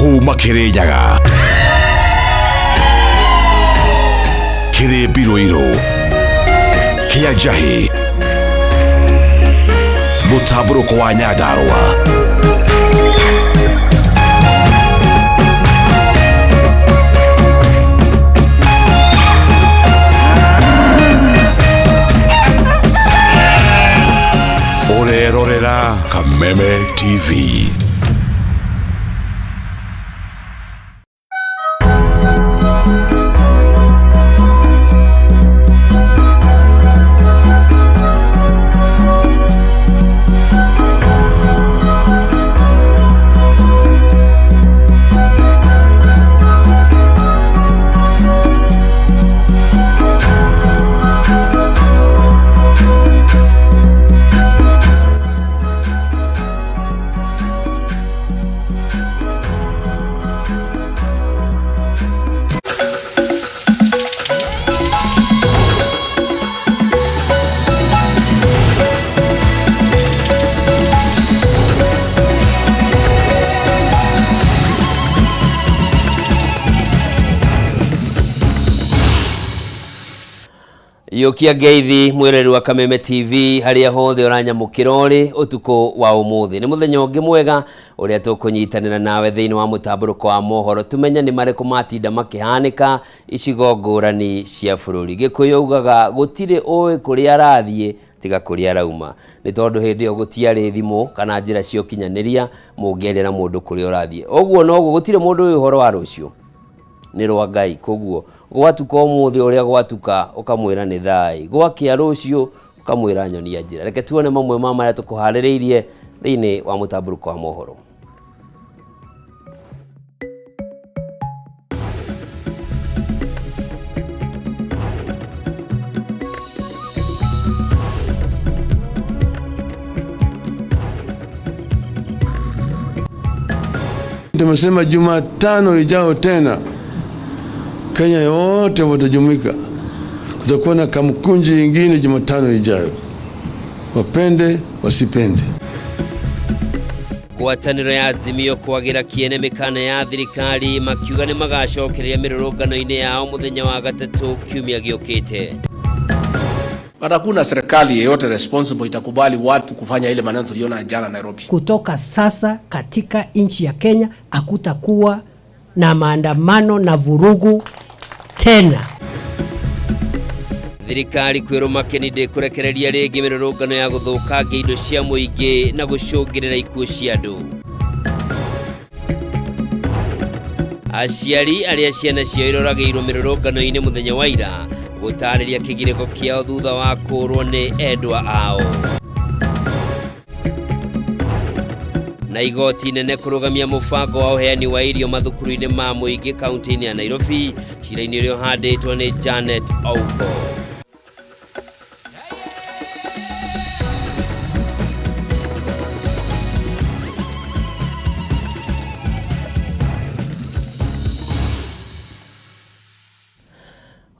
kuma Kirinyaga, Kiribiruiru, Kiajahi, Mutamburuko wa Nyandarua, Orerorera Kameme TV. Yokia geithi mwereru wa Kameme TV haria hothe uranyamukira uri utuko wa umuthi ni muthenya ungi mwega uria tukunyitanira nawe thiini wa mutamburuko wa mohoro tumenya ni mareko matinda makihanika icigo ngurani cia bururi gikuyu ugaga gutire oe kuria arathie tiga kuria arauma ni tondu hindi yo gutiari thimu kana njira cio kinyaniria mungerera mundu kuria urathie oguo noguo gutire mundu uyu horo wa rucio ni rwa Ngai koguo gwatuka umuthi uria gwatuka ukamwira ni thai gwakia rucio ukamwira nyoni ya njira reke tuone mamwe mama ya tukuhaririirie thiini wa mutamburuko wa mohoro. Tumesema Jumatano ijao tena Kenya yote watajumuika. Kutakuwa na kamkunji nyingine Jumatano ijayo. Wapende wasipende. Ngwataniro ya Azimio kwagira kiene mikana ya thirikari makiuga ni magacokereria mirurungano-ini yao muthenya wa gatatu kiumia giukite. Hakuna serikali yeyote responsible itakubali watu kufanya ile maneno tuliona jana Nairobi. Kutoka sasa katika nchi ya Kenya hakutakuwa na maandamano na vurugu tena. Thirikari kwiruma Kennedy kurekereria ringi mirurungano ya guthukangia indo cia muingi na gucungirira ikuo cia andu. Aciari aria ciana cio iroragiirwo mirurungano-ini muthenya wa ira gutariria kigiriko kiao thutha wa kurwo ni endwa ao. Na igoti nene kurugamia mubango wa uheani wa irio mathukuru-ini ma muingi kaunti-ini ya Nairobi cira-ini rio handitwo ni Janet Ouko.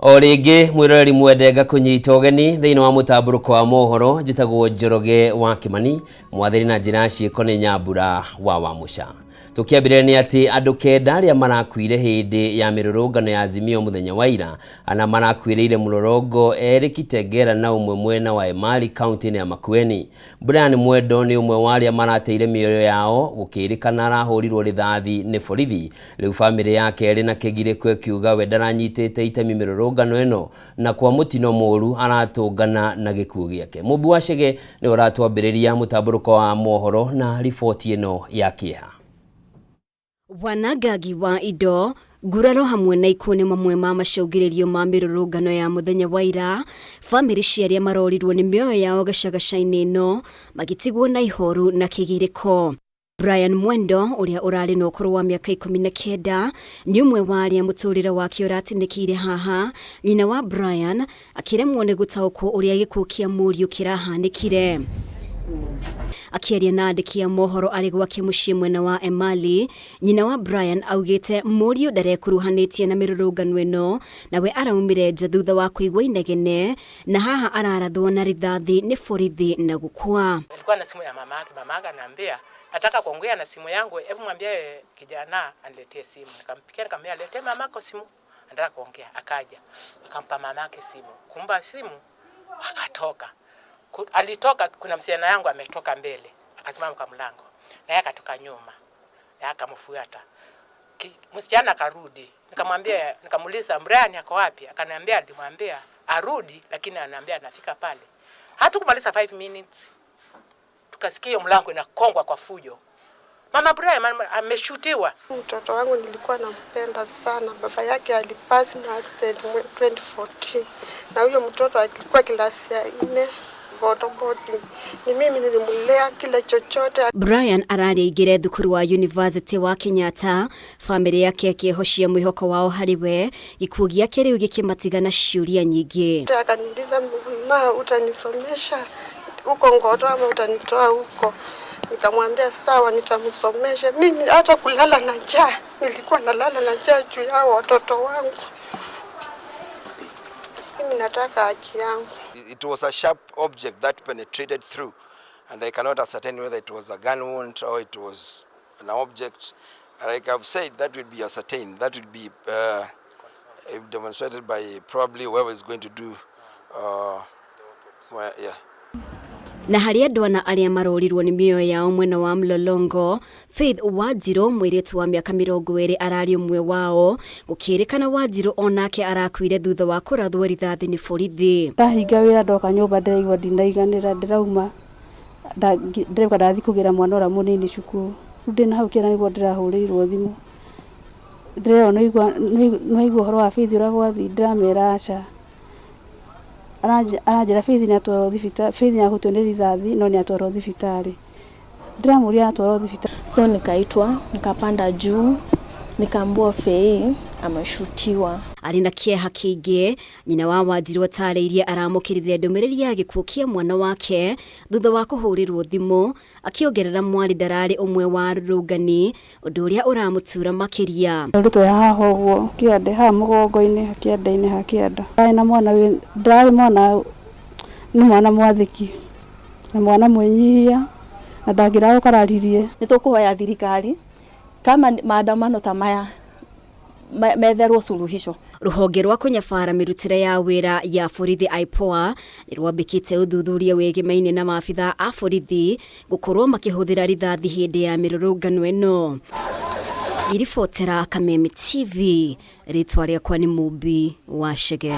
Origi mwirori mwendenga kunyita ugeni thiini wa mutamburuko wa mohoro njitagwo Njoroge wa Kimani mwathiri na njira ciiko ni Nyambura wa Wamusha. Tukiambire ni ati andu kenda aria marakuire hindi ya mirurungano ya Azimio muthenya wa ira ana marakuireire murorongo eri Kitengera na umwe mwena wa Emali county ya Makueni. Brian Mwendo ni umwe wa aria marateire mioyo yao gukirikana arahurirwo rithathi ni borithi. Riu family yake eri na kigiriko kiuga we ndaranyitite itemi mirurungano eno na kwa mutino moru aratungana na gikuo giake. Mubu wa Chege ni uratwambiriria mutamburuko wa mohoro na ripoti eno ya kiha. Wanagagi wa indo nguraro hamwe na ikune mamwe ma macungiririo ma mirurungano ya muthenya wa ira family ciaria marorirwo ni mioyo yao gacagaca-ini no magitigwo na ihoru na kigiriko. Brian Mwendo uria urari no ukuru wa miaka 19 ni umwe wa aria muturire wake uratinikire haha. Nyina wa Brian akiremwo ni gutaukwo uria gikuo kia muriu kirahanikire. Akiaria na andiki ya mohoro ari gwake mucii mwena wa Emali, nyina wa Brian augite muriu ndarekuruhanitie na mirurungano eno nawe araumire nja thutha wa kuigwa inegene na haha ararathwo na rithathi ni borithi na gukua. Alikuwa na simu ya mamake ananiambia nataka kuongea na simu yangu, hebu mwambie kijana aniletee simu. Nikampikia nikamwambia letee mamako simu. Anataka kuongea, akaja. Akampa mamake simu. Kumba simu akatoka. Alitoka, kuna msichana yangu ametoka mbele. Akasimama kwa mlango. Na yeye akatoka nyuma. Na akamfuata. Msichana akarudi. Nikamwambia, nikamuuliza Brian yako wapi? Akaniambia alimwambia arudi, lakini ananiambia anafika pale. Hatukumaliza 5 minutes. Tukasikia mlango inakongwa kwa fujo. Mama Brian ameshutiwa. Mtoto wangu nilikuwa nampenda sana. Baba yake alipasi na accident 2014. Na huyo mtoto alikuwa klasi ya 4 boarding. Ni mimi nilimulea kila chochote. Brian araria igire thukuru wa University wa Kenyatta, family yake akihoshia mwihoko wao hariwe, gikuo giake riu gikimatigana ciuria nyingi. Akaniuliza, mama utanisomesha huko Ngoto ama utanitoa huko? Nikamwambia sawa, nitamsomesha. Mimi hata kulala na njaa, nilikuwa nalala na njaa juu ya watoto wangu. Mimi nataka haki yangu. It was a sharp object that penetrated through, and I cannot ascertain whether it was a gun wound or it was an object. Like I've said, that will be ascertained. That will be demonstrated by probably whoever is going to do. Yeah. Na hari andu ana aria marorirwo ni mioyo yao mwena wa Mlolongo, Faith Wanjiru mwiritu wa miaka 20 arari umwe wao, gukirikana Wanjiru onake arakuire thutha wa kurathwo rithathi ni borithi. Ndahinga wira ndoka nyumba ndiraigwa ndinaiganira ndirauma ndireka ndathi kugira mwana ora munini cukuru ndina hau kira niguo ndirahurirwo thimu ndireo noigwa horo wa Faith uragwathi ndiramera aca anajira Faith ni atwaro thibitari. Faith ni ahutwo ni rithathi no ni atwaro thibitari. Ndiramuria atwaro thibitari. So nikaitwa, nikapanda juu, nikaambiwa Faith ameshutiwa. Ari na kieha kiingi, nyina wa Wanjiru atareirie aramukirire ndumiriri ya gikuo kia mwana wake thutha wa kuhurirwo thimu, akiongerera mwari ndarari umwe wa rugani, undu uria uramutura makiria. Ndutwe haha uguo kiande ha mugongo-ini kiande-ini ha kianda. Na mwana ndari mwana ni mwana mwathiki na mwana mwenyihia na ndagira ukararirie. Nitukuhoya thirikari kama maandamano tamaya metherwo suluhisho. Ruhonge rwa kunyabara mirutire ya wira ya borithi IPOA nirwambikite uthuthuria wigimaine na maabitha a borithi gukorwo makihuthira rithathi hindi ya mirurungano eno. Iribotera Kameme TV, ritwa riakwa ni Mubi wa Shege.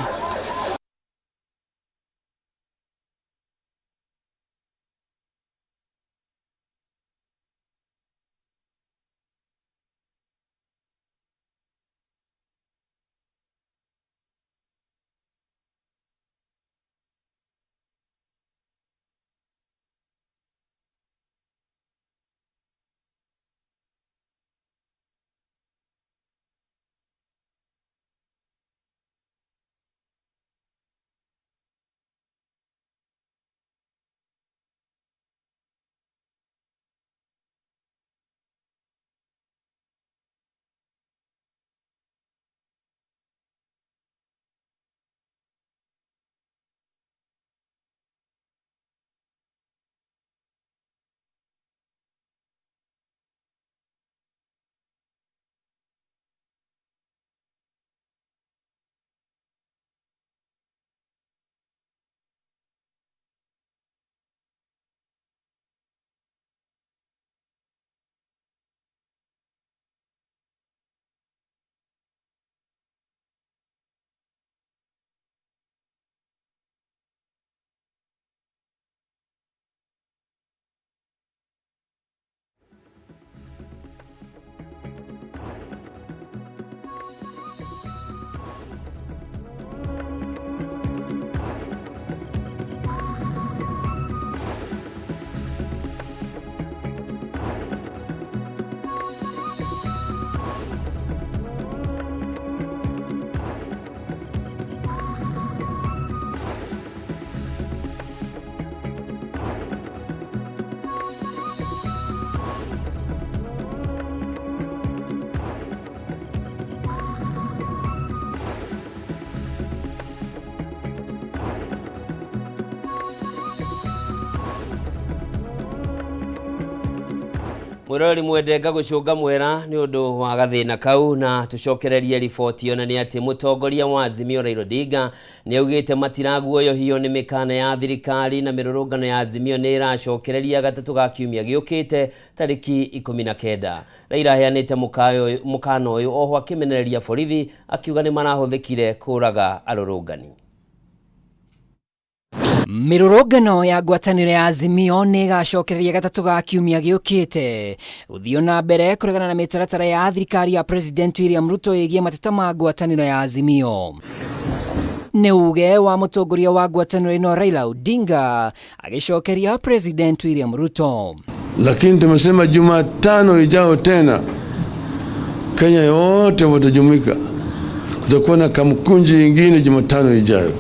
Mwirori mwendenga gucunga mwera ni undu wa gathina kau na tucokererie riboti ona ni ati mutongoria wa Azimio Raila Odinga ni augite matiraguoyohio ni mikana ya thirikari na mirurungano ya Azimio ni iracokereria gatatu ga kiumia giukite tariki 19. Raila aheanite mukana uyu oho akimenereria borithi akiuga ni marahuthikire kuraga arurungani. Mirurungano ya ngwataniro ya Azimio ni igacokereria gatatu ga kiumia giukite uthio na mbere kuregana na mitaratara ya thirikari ya President William Ruto yegie mateta ma ngwataniro ya Azimio. Ni uge wa mutongoria wa ngwataniro ino Raila Odinga agicokeria President William Ruto. Lakini tumesema Jumatano ijao tena Kenya yote watajumuika. Kutakuwa na kamkunji ingine Jumatano ijayo.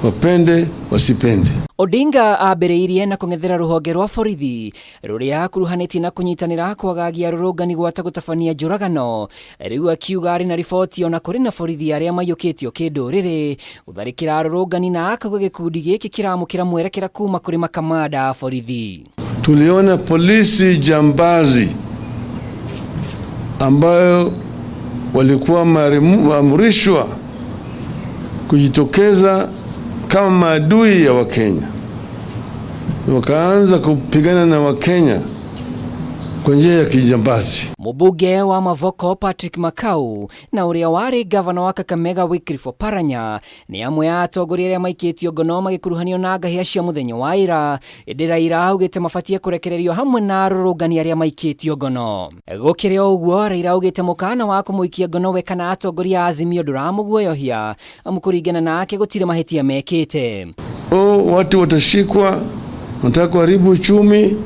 Wapende wasipende. Odinga abereirie na kung'ethera ruhonge rwa borithi ruria kuruhanĩtie na kunyitanĩra kwagagia rũrũngani gwata gũtabania njũragano. Rĩu akiuga arĩ na riboti ona kũrĩ na borithi arĩa maiyũkĩtio kĩndũrĩrĩ gũtharĩkĩra rũrũngani na akauga gĩkundi gĩkĩ kĩramũkĩra mwerekera kuma kũrĩ makamanda borithi. Tuliona polisi jambazi ambayo walikuwa maamrishwa kujitokeza kama maadui ya Wakenya. Wakaanza kupigana na Wakenya kwa njia ya kijambazi. Mubunge wa Mavoko Patrick Makau na uria wari gavana wa Kakamega Wycliffe Oparanya ni amwe ya atongoria aria maikĩtio ngono magĩkuruhanio na ngahĩha cia mũthenya wa ira. Ĩndĩ Raila augĩte mabatie kũrekererio hamwe na arũrũngani aria maikĩtio ngono. Gũkĩrĩ ũguo Raila augĩte mũkana wa kũmũikia ngono we kana atongoria a Azimio ndũramũguoyohia amu kũringana nake gũtirĩ mahĩtia mekĩte. Watu watashikwa, wanataka kuharibu uchumi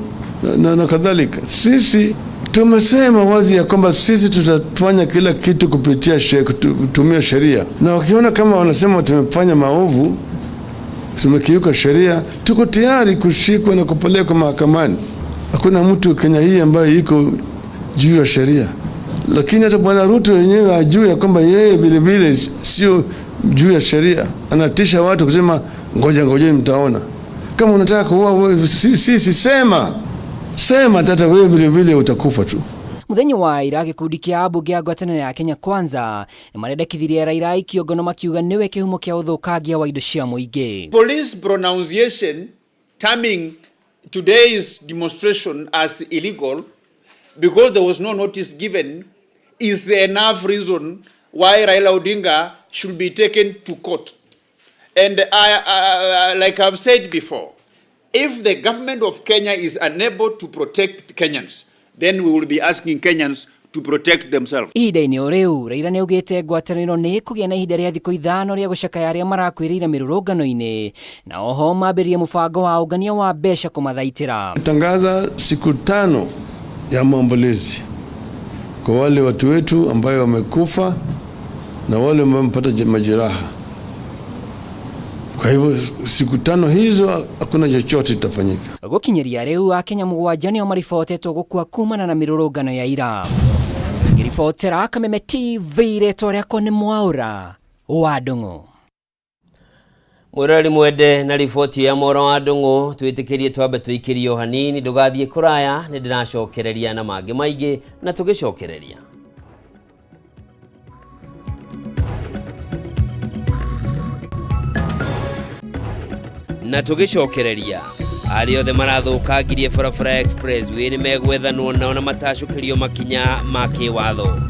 na kadhalika. Sisi tumesema wazi ya kwamba sisi tutafanya kila kitu kutumia sheria, na wakiona kama wanasema tumefanya maovu, tumekiuka sheria, tuko tayari kushikwa na kupelekwa mahakamani. Hakuna mtu Kenya hii ambaye iko juu ya sheria, lakini hata Bwana Ruto yenyewe ajue ya kwamba yeye vile sio juu ya sheria. Anatisha watu kusema ngoja mtaona. Kama unataka kuua sisi sema tata wewe vile utakufa tu. Muthenya wa ira gikundi kia ambunge a ngwatanĩro ya Kenya Kwanza ni marendekithirie Raila aikio ngono makiuga niwe kihumo kia uthukagia wa indo cia muingi. Police pronunciation terming today's demonstration as illegal because there was no notice given is enough reason why Raila Odinga should be taken to court. And like I've said before, if the government of Kenya is unable to protect Kenyans, then we will be asking Kenyans to protect themselves. Ihinda-inĩ o rĩu Raila nĩ augĩte ngwatanĩro nĩ kũgĩa na ihinda rĩa thikũ 5 rĩa gũcakaya arĩa marakwĩrĩire mĩrũrũngano-inĩ na oho mambĩrĩrie mũbango wa ũngania wa mbeca kũmathaitĩra. Tangaza siku 5 ya maombolezi kwa wale watu wetu ambao wamekufa na wale ambao wamepata majeraha. Kwa hivyo siku 5 hizo hakuna chochote kitafanyika. Gũkinyĩria rĩu Akenya 7 nĩo maribotetwo gũkua kumana na mĩrũrũngano ya ira. Ngĩribotera Kameme TV rĩtwa rĩakwa nĩ Mwaũra wa Ndung'u. Mwirori mwende na riboti ya Mohoro wa Ndung'u twĩtĩkĩrie twambe tũikĩrio hanini ndũgathiĩ kũraya nĩ ndĩracokereria na mangĩ maingĩ na tũgĩcokereria. Na tugicokereria ari othe marathukangirie barabara expressway ni megwethanwo nao na matacukirio makinya ma kiwatho.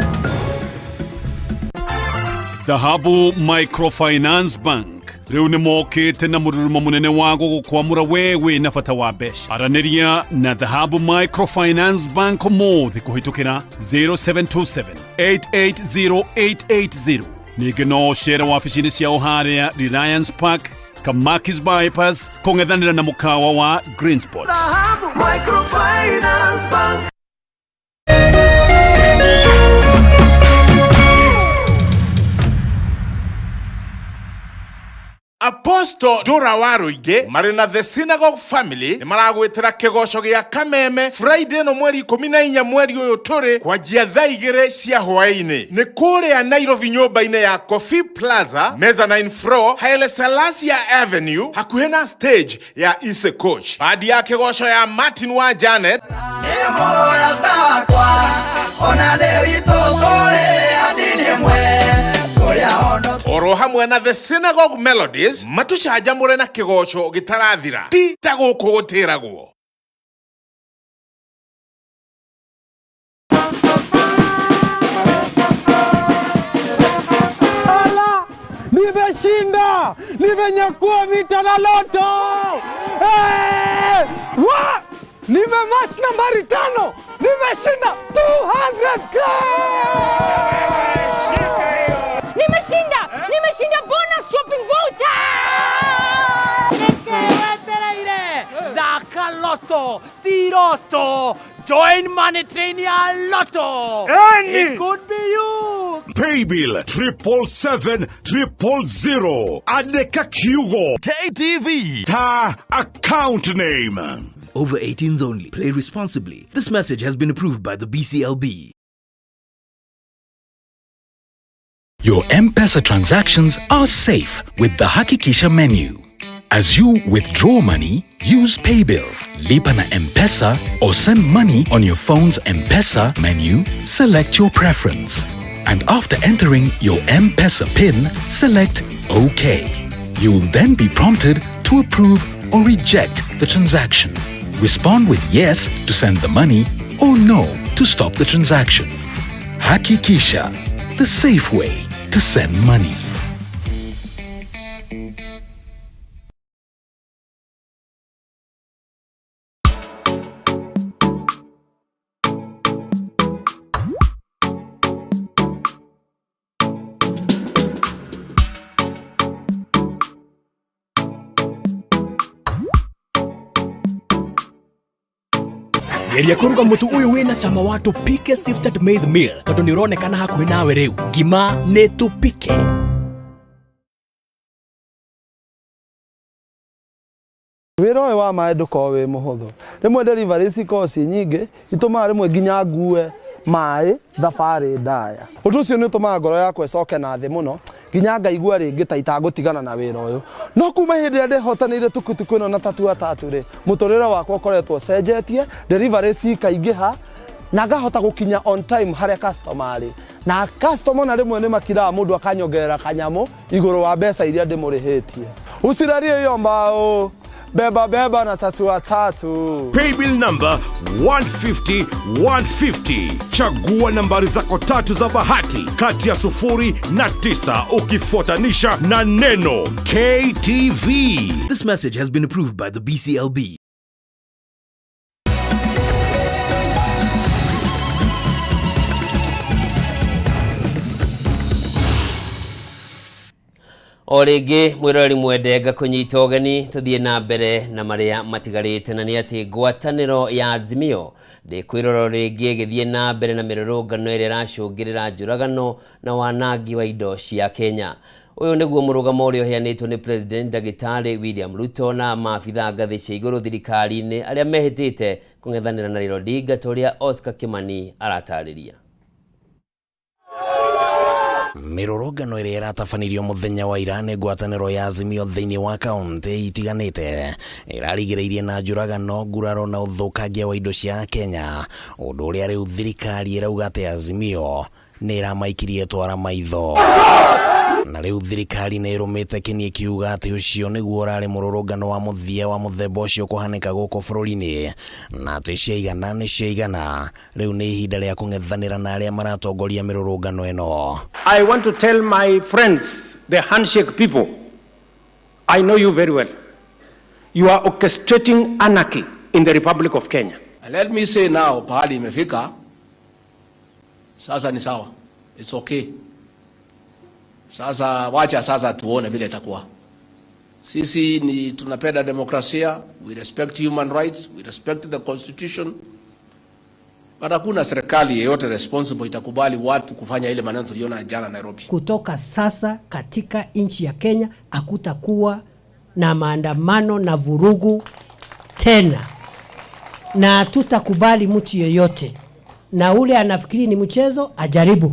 Dhahabu Microfinance Bank riu ni mokite na mururumo munene wa gukwamura wewe na bata wa mbeca. Araniria na Dhahabu Microfinance Bank muthi kuhitukira 0727 880880 ningĩ no cera wabici-inĩ ciao harĩa Reliance Park Kamakis Bypass kung'ethanĩra na mũkawa wa Green Spot. Microfinance Bank. A pause Apostle Dora Waruige marina the Synagogue family ni maragwitira kigosho gia Kameme Friday no mweri 14 mweri uyu turi kwa jia thaa 2 cia hwaini ni kuria Nairobi nyumba-ini ya Coffee Plaza mezzanine floor Haile Selassie Avenue hakuhi na stage ya Ise Coach. Baada ya kigosho ya Martin wa Janet oro hamwe na the Synagogue Melodies matucajamure na kigosho gitarathira ti ta guku gutiragwo. Ala, nimeshinda, nimenyakua vita na loto. Wa nimematch nambari 5, nimeshinda 200k. Nimeshinda bonus shopping voucher! Daka Lotto, Tirotto, join Money Trainia Lotto. It could be you. Paybill 777-000 Adeka Kyugo KTV Ta account name. Over 18s only. Play responsibly. This message has been approved by the BCLB. Your M-Pesa transactions are safe with the Hakikisha menu. As you withdraw money, use Paybill, Lipa na M-Pesa, or send money on your phone's M-Pesa menu, select your preference. And after entering your M-Pesa PIN, select OK. You will then be prompted to approve or reject the transaction. Respond with yes to send the money or no to stop the transaction. Hakikisha, the safe way to send money. Geria kuruga mutu uyu wina cama wa tupike sifted maize meal tondu ni uronekana hakuhi nawe riu. Ngima ni tupike. Wira uyu wa mai nduko wi muhuthu. Rimwe delivery cikoci nyingi ituma rimwe nginya ngue mai thabari ndaya. Undu ucio ni utuma ngoro yakwa icoke na thi muno nginya ngaigua ringi ta itagutigana na wira uyu. No kuma hindi ya ndehotanire tukutuku ino na tatu ri muturire wakwa ukoretwo cenjetie, delivery cikaingiha na ngahota gukinya on time haria customer ri. Na customer na rimwe ni makira mundu akanyongerera kanyamu iguru wa mbeca iria ndimurihitie. Usirarie iyo mbao beba na tatu. Paybill number 150-150. Chagua nambari zako tatu za bahati kati ya 0 na 9 ukifuatanisha na neno KTV. This message has been approved by the BCLB. Origi mwirori mwendenga kunyita ugeni tuthie na mbere na maria matigarite na ni ati ngwataniro ya Azimio ndikwirora ringi githie na mbere na mirurungano ire racungirira njuragano na wanangi wa indo cia Kenya. Uyu niguo murugamo uria uheanitwo ni President Dagitari William Ruto na maabitha ngathi cia iguru thirikari-ini aria mehitite kung'ethanira na Raila Odinga toria Oscar Kimani aratariria. Mirurungano iria iratafanirio muthenya wa ira ni ngwataniro ya Azimio thiini wa kaunti itiganite irarigiriirie na njuragano, nguraro na uthukangia wa indo cia Kenya, undu uria riu thirikari irauga ati Azimio ni iramaikirie twara maitho. Na riu thirikari ni irumite kinie kiuga ati ucio niguo urari mururungano wa muthia wa muthemba ucio kuhanika guku bururi-ini, na ati ciaigana ni ciaigana. Riu ni ihinda ria kung'ethanira na aria maratongoria mirurungano eno. I want to tell my friends, the handshake people, I know you very well. You are orchestrating anarchy in the Republic of Kenya. And let me say now, pahali imefika, sasa ni sawa. It's okay. Sasa wacha sasa tuone vile itakuwa. Sisi ni tunapenda demokrasia, we respect human rights, we respect the constitution. But hakuna serikali yeyote responsible itakubali watu kufanya ile maneno tuliona jana Nairobi. Kutoka sasa katika nchi ya Kenya hakutakuwa na maandamano na vurugu tena, na tutakubali mtu yeyote, na ule anafikiri ni mchezo ajaribu.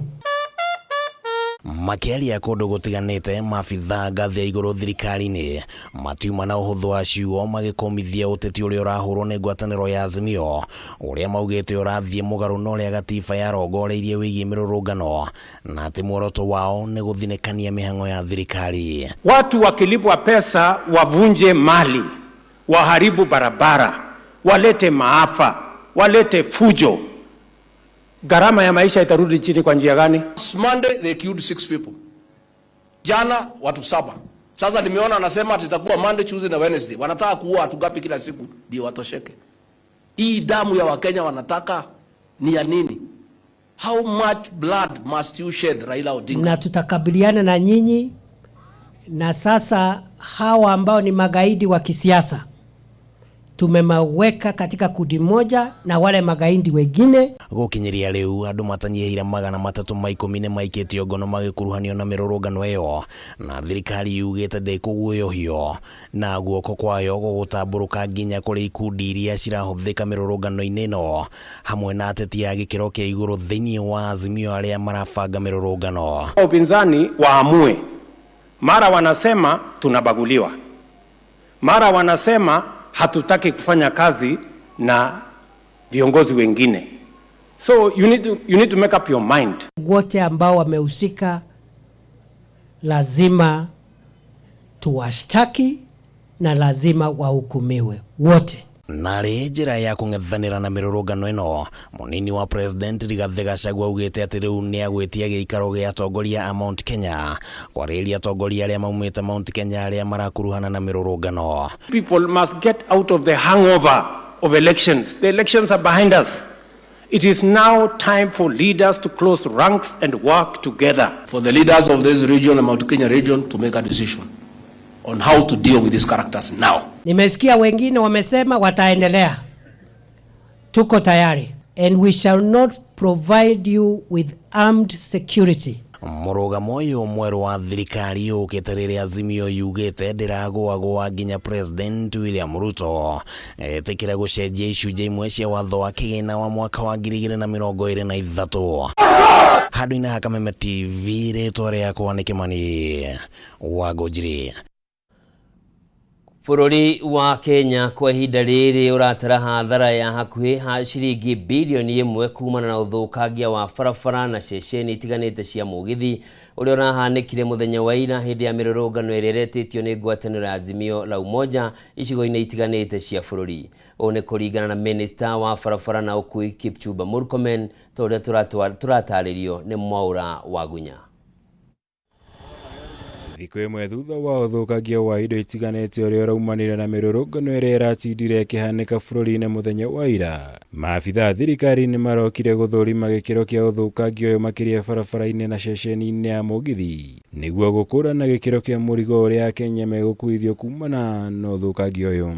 Makiaria kundu gutiganite mabitha ngathi ya iguru thirikari-ini matiuma na uhuthu wa ciugo magikomithia uteti uria urahurwo ni ngwataniro ya Azimio uria maugite urathie mugaru na uria gatiba yarongoreirie wigie mirurungano na ati muoroto wao ni guthinekania mihango ya thirikari. Watu wakilipwa pesa wavunje mali, waharibu barabara, walete maafa, walete fujo. Gharama ya maisha itarudi chini kwa njia gani? Monday they killed 6 people. Jana watu 7. Sasa nimeona anasema itakuwa Monday, Tuesday na Wednesday. Wanataka kuua watu gapi kila siku ndio watosheke? Hii damu ya Wakenya wanataka ni ya nini? How much blood must you shed, Raila Odinga? Na tutakabiliana na nyinyi, na sasa hawa ambao ni magaidi wa kisiasa tumemaweka katika kundi moja na wale magaidi wengine. Gukinyiria riu andu matanyihira 310 maikitio ngono magikuruhanio na mirurungano iyo, na thirikari yugite ndikuguoyohio na guoko kwayo gugutamburuka nginya kuri ikundi iria cirahuthika mirurungano-ini ino hamwe na ateti ya gikiro kia iguru thiini wa Azimio aria marabanga mirurungano. Upinzani waamue. Mara wanasema tunabaguliwa, mara wanasema hatutaki kufanya kazi na viongozi wengine. So you need to make up your mind. Wote ambao wamehusika lazima tuwashtaki na lazima wahukumiwe wote. Nari njira ya kung'ethanira na mirurungano ino, munini wa president Rigathi Gachagua ugite ati riu ni agwitia giikaro gia atongoria a Mount Kenya kwariria atongoria aria maumite Mount Kenya aria marakuruhana na mirurungano. People must get out of the hangover of elections. The elections are behind us. It is now time for leaders to close ranks and work together. For the leaders of this region, the Mount Kenya region, to make a decision on how to deal with these characters now. Nimesikia wengine wamesema wataendelea. Tuko tayari, and we shall not provide you with armed security. Murugamo uyu mweru wa thirikari ukite riria Azimio yugite ndiragwa nginya President William Ruto etikira gucenjia icunjĩ imwe cia watho wa kigina wa mwaka wa 2023. Handu-inĩ ha Kameme TV, rĩtwa rĩakwa nĩ Kimani Wangũnjiri. Bururi wa Kenya kwa ihinda rĩrĩ ũratara hathara ya hakuhĩ ha ciringi bilioni 1 kumana na uthukagia wa barabara na ceceni itiganĩte cia mũgithi ũrĩa ũrahanĩkire mũthenya wa ira hĩndĩ ya mĩrũrũngano ĩrĩa ĩretĩtio nĩ ngwatanĩro ya Azimio la Umoja icigo-inĩ itiganĩte cia bũrũri. Ũũ nĩ kũringana na Minister wa barabara na ũkui Kipchumba Murkomen, ũrĩa tũratarĩrio nĩ Mwaura Wagunya. Thikũ ĩmwe thutha wa ũthũkangia wa indo itiganĩte ũrĩa ũraumanire na mĩrũrũngano ĩrĩa ĩratindire ĩkĩhanĩka bũrũri-inĩ mũthenya wa ira, maabitha thirikari nĩ marokire gũthũrima gĩkĩro kĩa ũthũkangia ũyũ makĩria barabara-inĩ na ceceni-inĩ ya mũgithi nĩguo gũkũrana gĩkĩro kĩa mũrigo ũrĩa Kenya megũkuithio kumana na ũthũkangia ũyũ.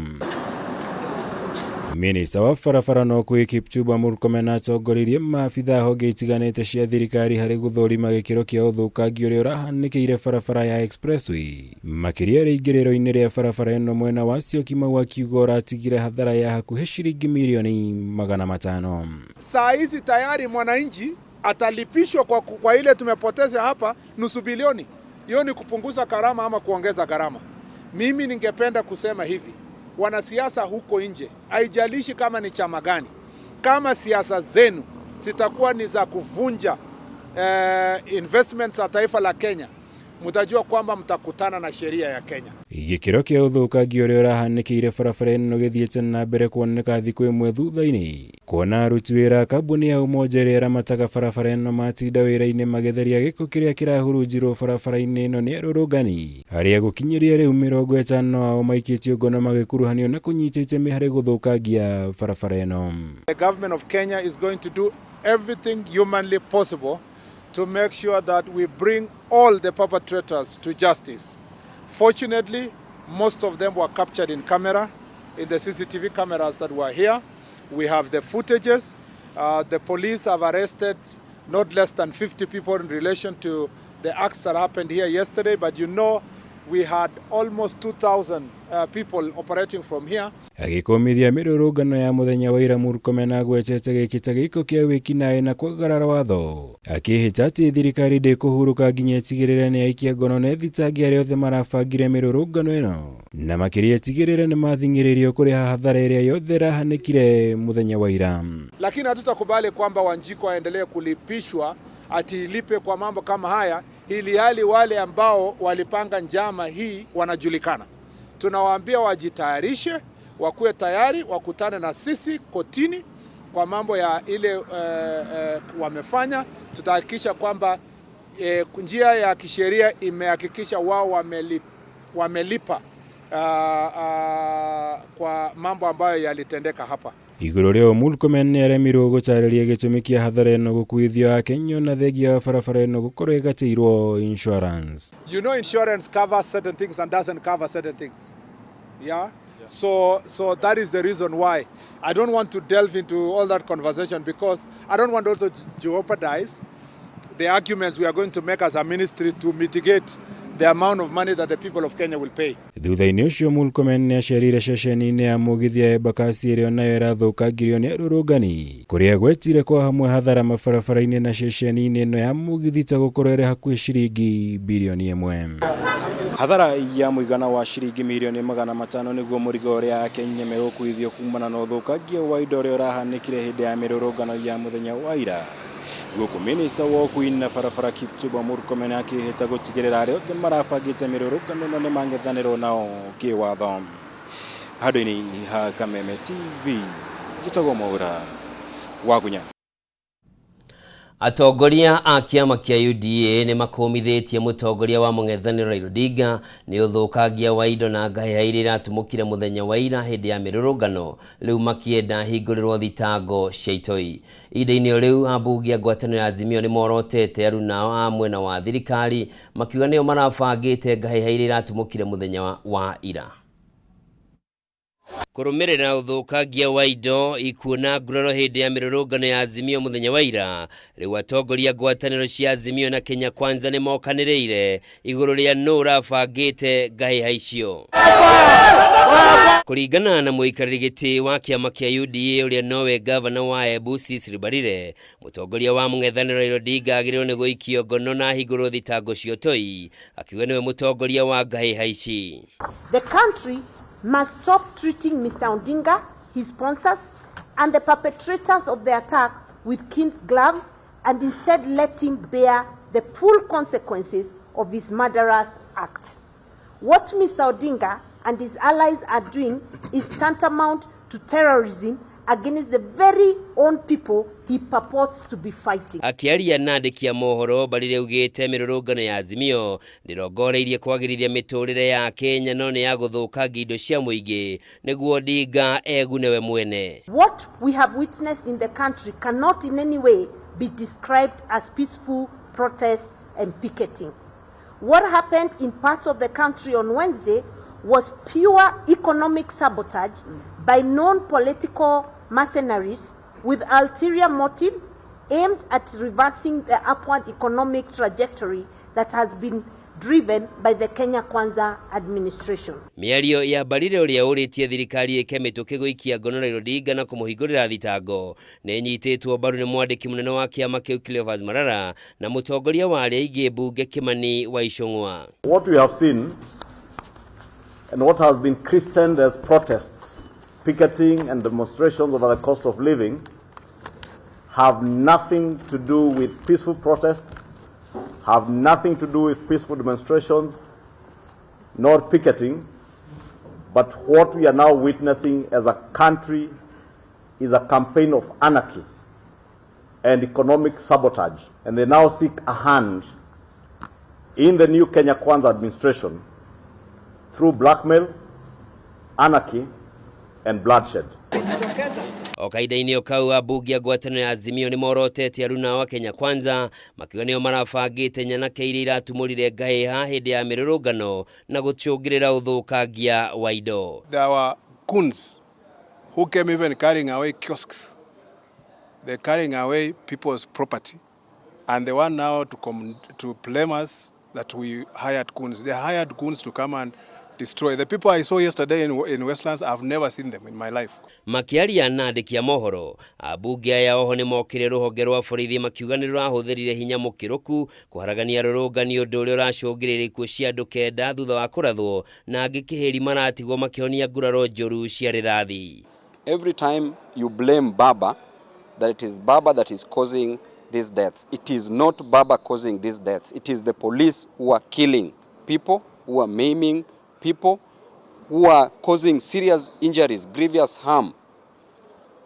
Minister wa barabara na ũkui Kipchumba Murkomen atongoririe maabitha honge itiganĩte cia thirikari harĩ gũthũrima gĩkĩro kĩa ũthũkangia ũrĩa ũrahanĩkĩire barabara ya expressway makĩria rĩingĩrĩro-inĩ rĩa barabara ĩno mwena wa Syokimau, akiuga ũratigire hathara ya hakuhĩ ciringi milioni 500. Saa hizi tayari mwananchi atalipishwa kwa ile tumepoteza hapa nusu bilioni. Hiyo ni kupunguza gharama ama kuongeza gharama? Mimi ningependa kusema hivi, wanasiasa huko nje, haijalishi kama ni chama gani, kama siasa zenu zitakuwa ni za kuvunja investments za taifa la Kenya, mutajua kwamba mtakutana na sheria ya Kenya. Gĩkĩro kĩa ũthũkangia ũrĩa ũrahanĩkĩire barabara ĩno gĩthiĩte na mbere kuoneka thikũ ĩmwe thutha-inĩ, kuona aruti wĩra kambuni ya Umoja ĩrĩa ĩramataga barabara ĩno matinda wĩra-inĩ magĩtheria gĩko kĩrĩa kĩrahurunjirwo barabara-inĩ ĩno nĩ arũrũngani arĩa gũkinyĩria rĩu 50 ao maikĩtio ngono magĩkuruhanio na kũnyita itemi harĩ gũthũkangia barabara ĩno. The government of Kenya is going to do everything humanly possible to make sure that we bring all the perpetrators to justice. Fortunately, most of them were captured in camera, in the CCTV cameras that were here. We have the footages. The police have arrested not less than 50 people in relation to the acts that happened here yesterday, but you know, we had almost 2,000 people operating from here. Agikomithia mirurungano ya muthenya wa ira Murkomen agwecete gikita giko kia wiki nae na kwagarara watho akihita ati thirikari ndikuhuruka nginya itigirire ni aikia ngono na thitangi aria othe marabangire mirurungano ino na makiria itigirire ni mathingiririo kuriha hathara iria yothe rahanikire muthenya wa ira. Lakini hatutakubali kwamba Wanjiko aendelee kulipishwa ati ilipe kwa mambo kama haya, ili hali wale ambao walipanga njama hii wanajulikana. Tunawaambia wajitayarishe, wakuwe tayari, wakutane na sisi kotini kwa mambo ya ile wamefanya. Tutahakikisha kwamba njia ya kisheria imehakikisha wao wamelipa kwa mambo ambayo yalitendeka hapa. Iguru rio Murkomen ni aremirwo gucariria gitumi kia hathara ino gukuithio akenyo na thengia wa barabara ino gukorwo igatirwo insurance. You know, insurance covers certain things and doesn't cover certain things. Yeah? So that is the reason why I don't want to delve into all that conversation, because I don't want also to jeopardize the arguments we are going to make as a ministry to mitigate the amount of money that the people of Kenya will pay. Thutha-ini ucio Murkomen ni acerire ceceni-ini ya mugithia Embakasi iria nayo irathukangirio ni arurungani kuria gwetire kwa hamwe hathara mabarabara-ini na ceceni-ini ino ya mugithi ta gukorwo iri hakuhi ciringi bilioni 1. Hathara ya muigana wa ciringi milioni 500 niguo murigo uria Akenya megukuithio kumana na uthukangia wa indo uria urahanikire hindi ya mirurungano ya muthenya wa ira. Guku Minister wa Ukui na barabara Kipchumba Murkomen akihita gutigirira aria othe marabangite mirurungano na ni mang'ethanirwo nao kiwatho. Handũ-inĩ ha Kameme TV, njĩtagwo Mohoro wa Gunya. Atongoria a kiama kia UDA ni makomithitie mutongoria wa mung'ethaniro Raila Odinga ni uthukangia wa indo na ngaheha iria iratumukire muthenya wa ira hindi ya mirurungano riu makienda hingurirwo thitango cia itoi. Ida-ini riu ambunge a ngwataniro ya Azimio ni morotete aruna a mwena wa thirikari makiuga nio marabangite ngaheha iria iratumukire muthenya wa ira. Kurumirira uthukangia wa indo ikuona nguraro hindi ya mirurungano ya Azimio muthenya wa ira riu atongoria ngwataniro cia Azimio na Kenya Kwanza ni mokaniriire iguru ria no urabangite ngaheha icio. Kuringana na muikariri giti wa kiama kia UDA uria nowe governor wa Embu Cecily Mbarire, mutongoria wa mung'ethaniro Raila Odinga agirwo ni guikio ngono na higuru thitango cio toi akiuga niwe mutongoria wa ngaheha ici. The country must stop treating Mr. Odinga, his sponsors, and the perpetrators of the attack with kid gloves, and instead let him bear the full consequences of his murderous act. What Mr. Odinga and his allies are doing is tantamount to terrorism against the very own people he purports to be fighting. Akiaria na andiki a Mohoro Mbarire ugite mirurungano ya Azimio ndirongoreirie kwagirithia miturire ya Kenya no ni ya guthukangia indo cia muingi niguo Odinga egunewe mwene. What we have witnessed in the country cannot in any way be described as peaceful protest and picketing. What happened in parts of the country on Wednesday was pure economic sabotage by non-political mercenaries with ulterior motives aimed at reversing the upward economic trajectory that has been driven by the Kenya Kwanza administration. Miario ya Mbarire uria uritie thirikari ikemituke guikia ngono Raila Odinga na kumuhingurira thitango ni nyititwo mbaru ni mwandiki munene wa kiama kiu Cleophas Marara na mutongoria wa aria ingi bunge Kimani wa Icung'wa. What we have seen and what has been christened as protests, picketing and demonstrations over the cost of living have nothing to do with peaceful protests, have nothing to do with peaceful demonstrations, nor picketing, but what we are now witnessing as a country is a campaign of anarchy and economic sabotage. And they now seek a hand in the new Kenya Kwanza administration through blackmail, anarchy, and bloodshed. Okaida-ini okau ambunge a ngwataniro ya Azimio ni morotete aruna wa Kenya Kwanza makiuga nio marabangite nyanake iria iratumurire ngaheha hindi ya mirurungano na gucungirira uthukangia wa indo. There were goons who came even carrying away kiosks. They're carrying away people's property. And they want now to blame us that we hired goons. They hired goons to come and destroy. The people I saw yesterday in Westlands, I've never seen them in my life. Makiaria na andiki a mohoro, abunge aya oho ni mokire ruhonge rwa borithi makiuga ni rurahũthĩrire hinya mũkĩrũku kũharagania rũrũngani ũndũ ũrĩa ũracũngĩrĩria ikuũ cia andũ kenda thutha wa kũrathwo na angĩ kĩhĩri maratigwo makĩhonia nguraro njũru cia rithathi. Every time you blame Baba, that it is Baba that is causing these deaths. It is not Baba causing these deaths. It is the police who are killing people, who are maiming people, who are causing serious injuries, grievous harm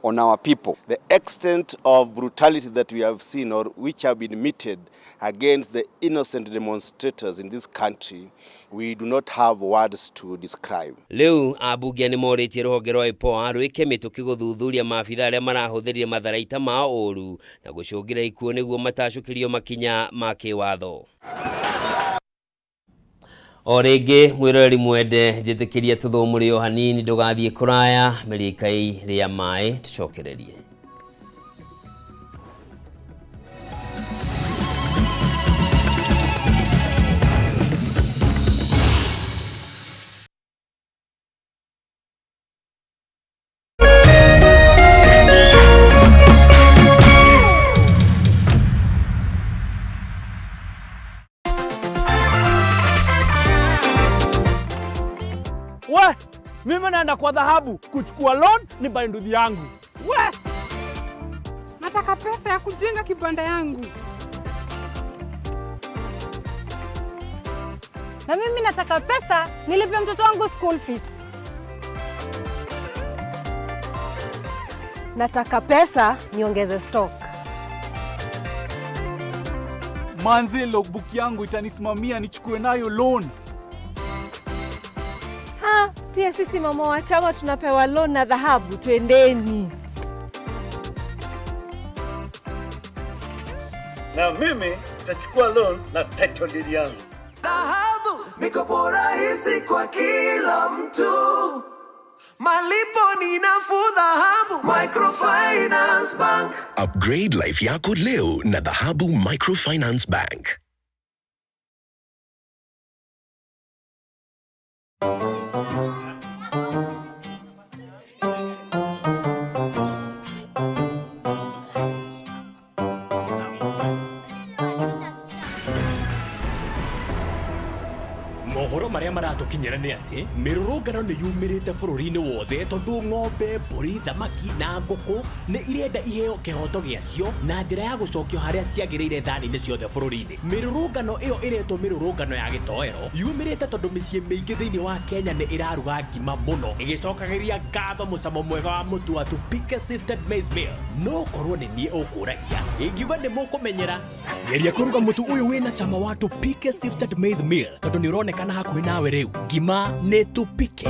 on our people. The extent of brutality that we have seen or which have been meted against the innocent demonstrators in this country, we do not have words to describe. Leo abunge ni morĩtie rũhonge rwa IPOA rwĩke mĩtũkĩ gũthuthuria maabitha arĩa marahũthĩrire matharaita ma ũru na gũcũngĩra ikuũ nĩguo matacũkĩrio makinya ma kĩwatho. O rĩngĩ mwĩroreri mwende njĩtĩkĩria tũthũmũrĩ o hanini ndũgathiĩ kũraya mĩrĩkai rĩa maĩ tũcokererie. We, mimi naenda kwa dhahabu kuchukua loan ni bainduthi yangu. We, nataka pesa ya kujenga kibanda yangu. Na mimi nataka pesa nilipe mtoto wangu school fees. Nataka pesa niongeze stock. Manzi logbook yangu itanisimamia nichukue nayo loan. Pia sisi mama wa chama tunapewa loan na dhahabu, twendeni. Na mimi nitachukua loan na title deed yangu. Dhahabu, mikopo rahisi kwa kila mtu. Malipo ni nafuu dhahabu, Microfinance Bank. Upgrade life yako leo na Dhahabu Microfinance Bank. Mohoro maria maratukinyira ni ati mirurungano ni yumirite bururi-ini wothe tondu ng'ombe, mburi, thamaki na nguku ni irenda iheo kihoto giacio na njira ya gucokio haria ciagiriire thani-ini ciothe bururi-ini. Mirurungano iyo iretwo mirurungano ya gitoero yumirite tondu micii miingi thiini wa Kenya ni iraruga ngima muno igicokagiria ngatho mucamo mwega wa mutu wa Tupike Sifted Maize Meal. No korwo ni nie ukuragia ingiuga ni mukumenyera geria kuruga mutu uyu wina cama wa Tupike Sifted Maize Meal tondu ni uroneka na hakuhi nawe riu ngima ni Tupike.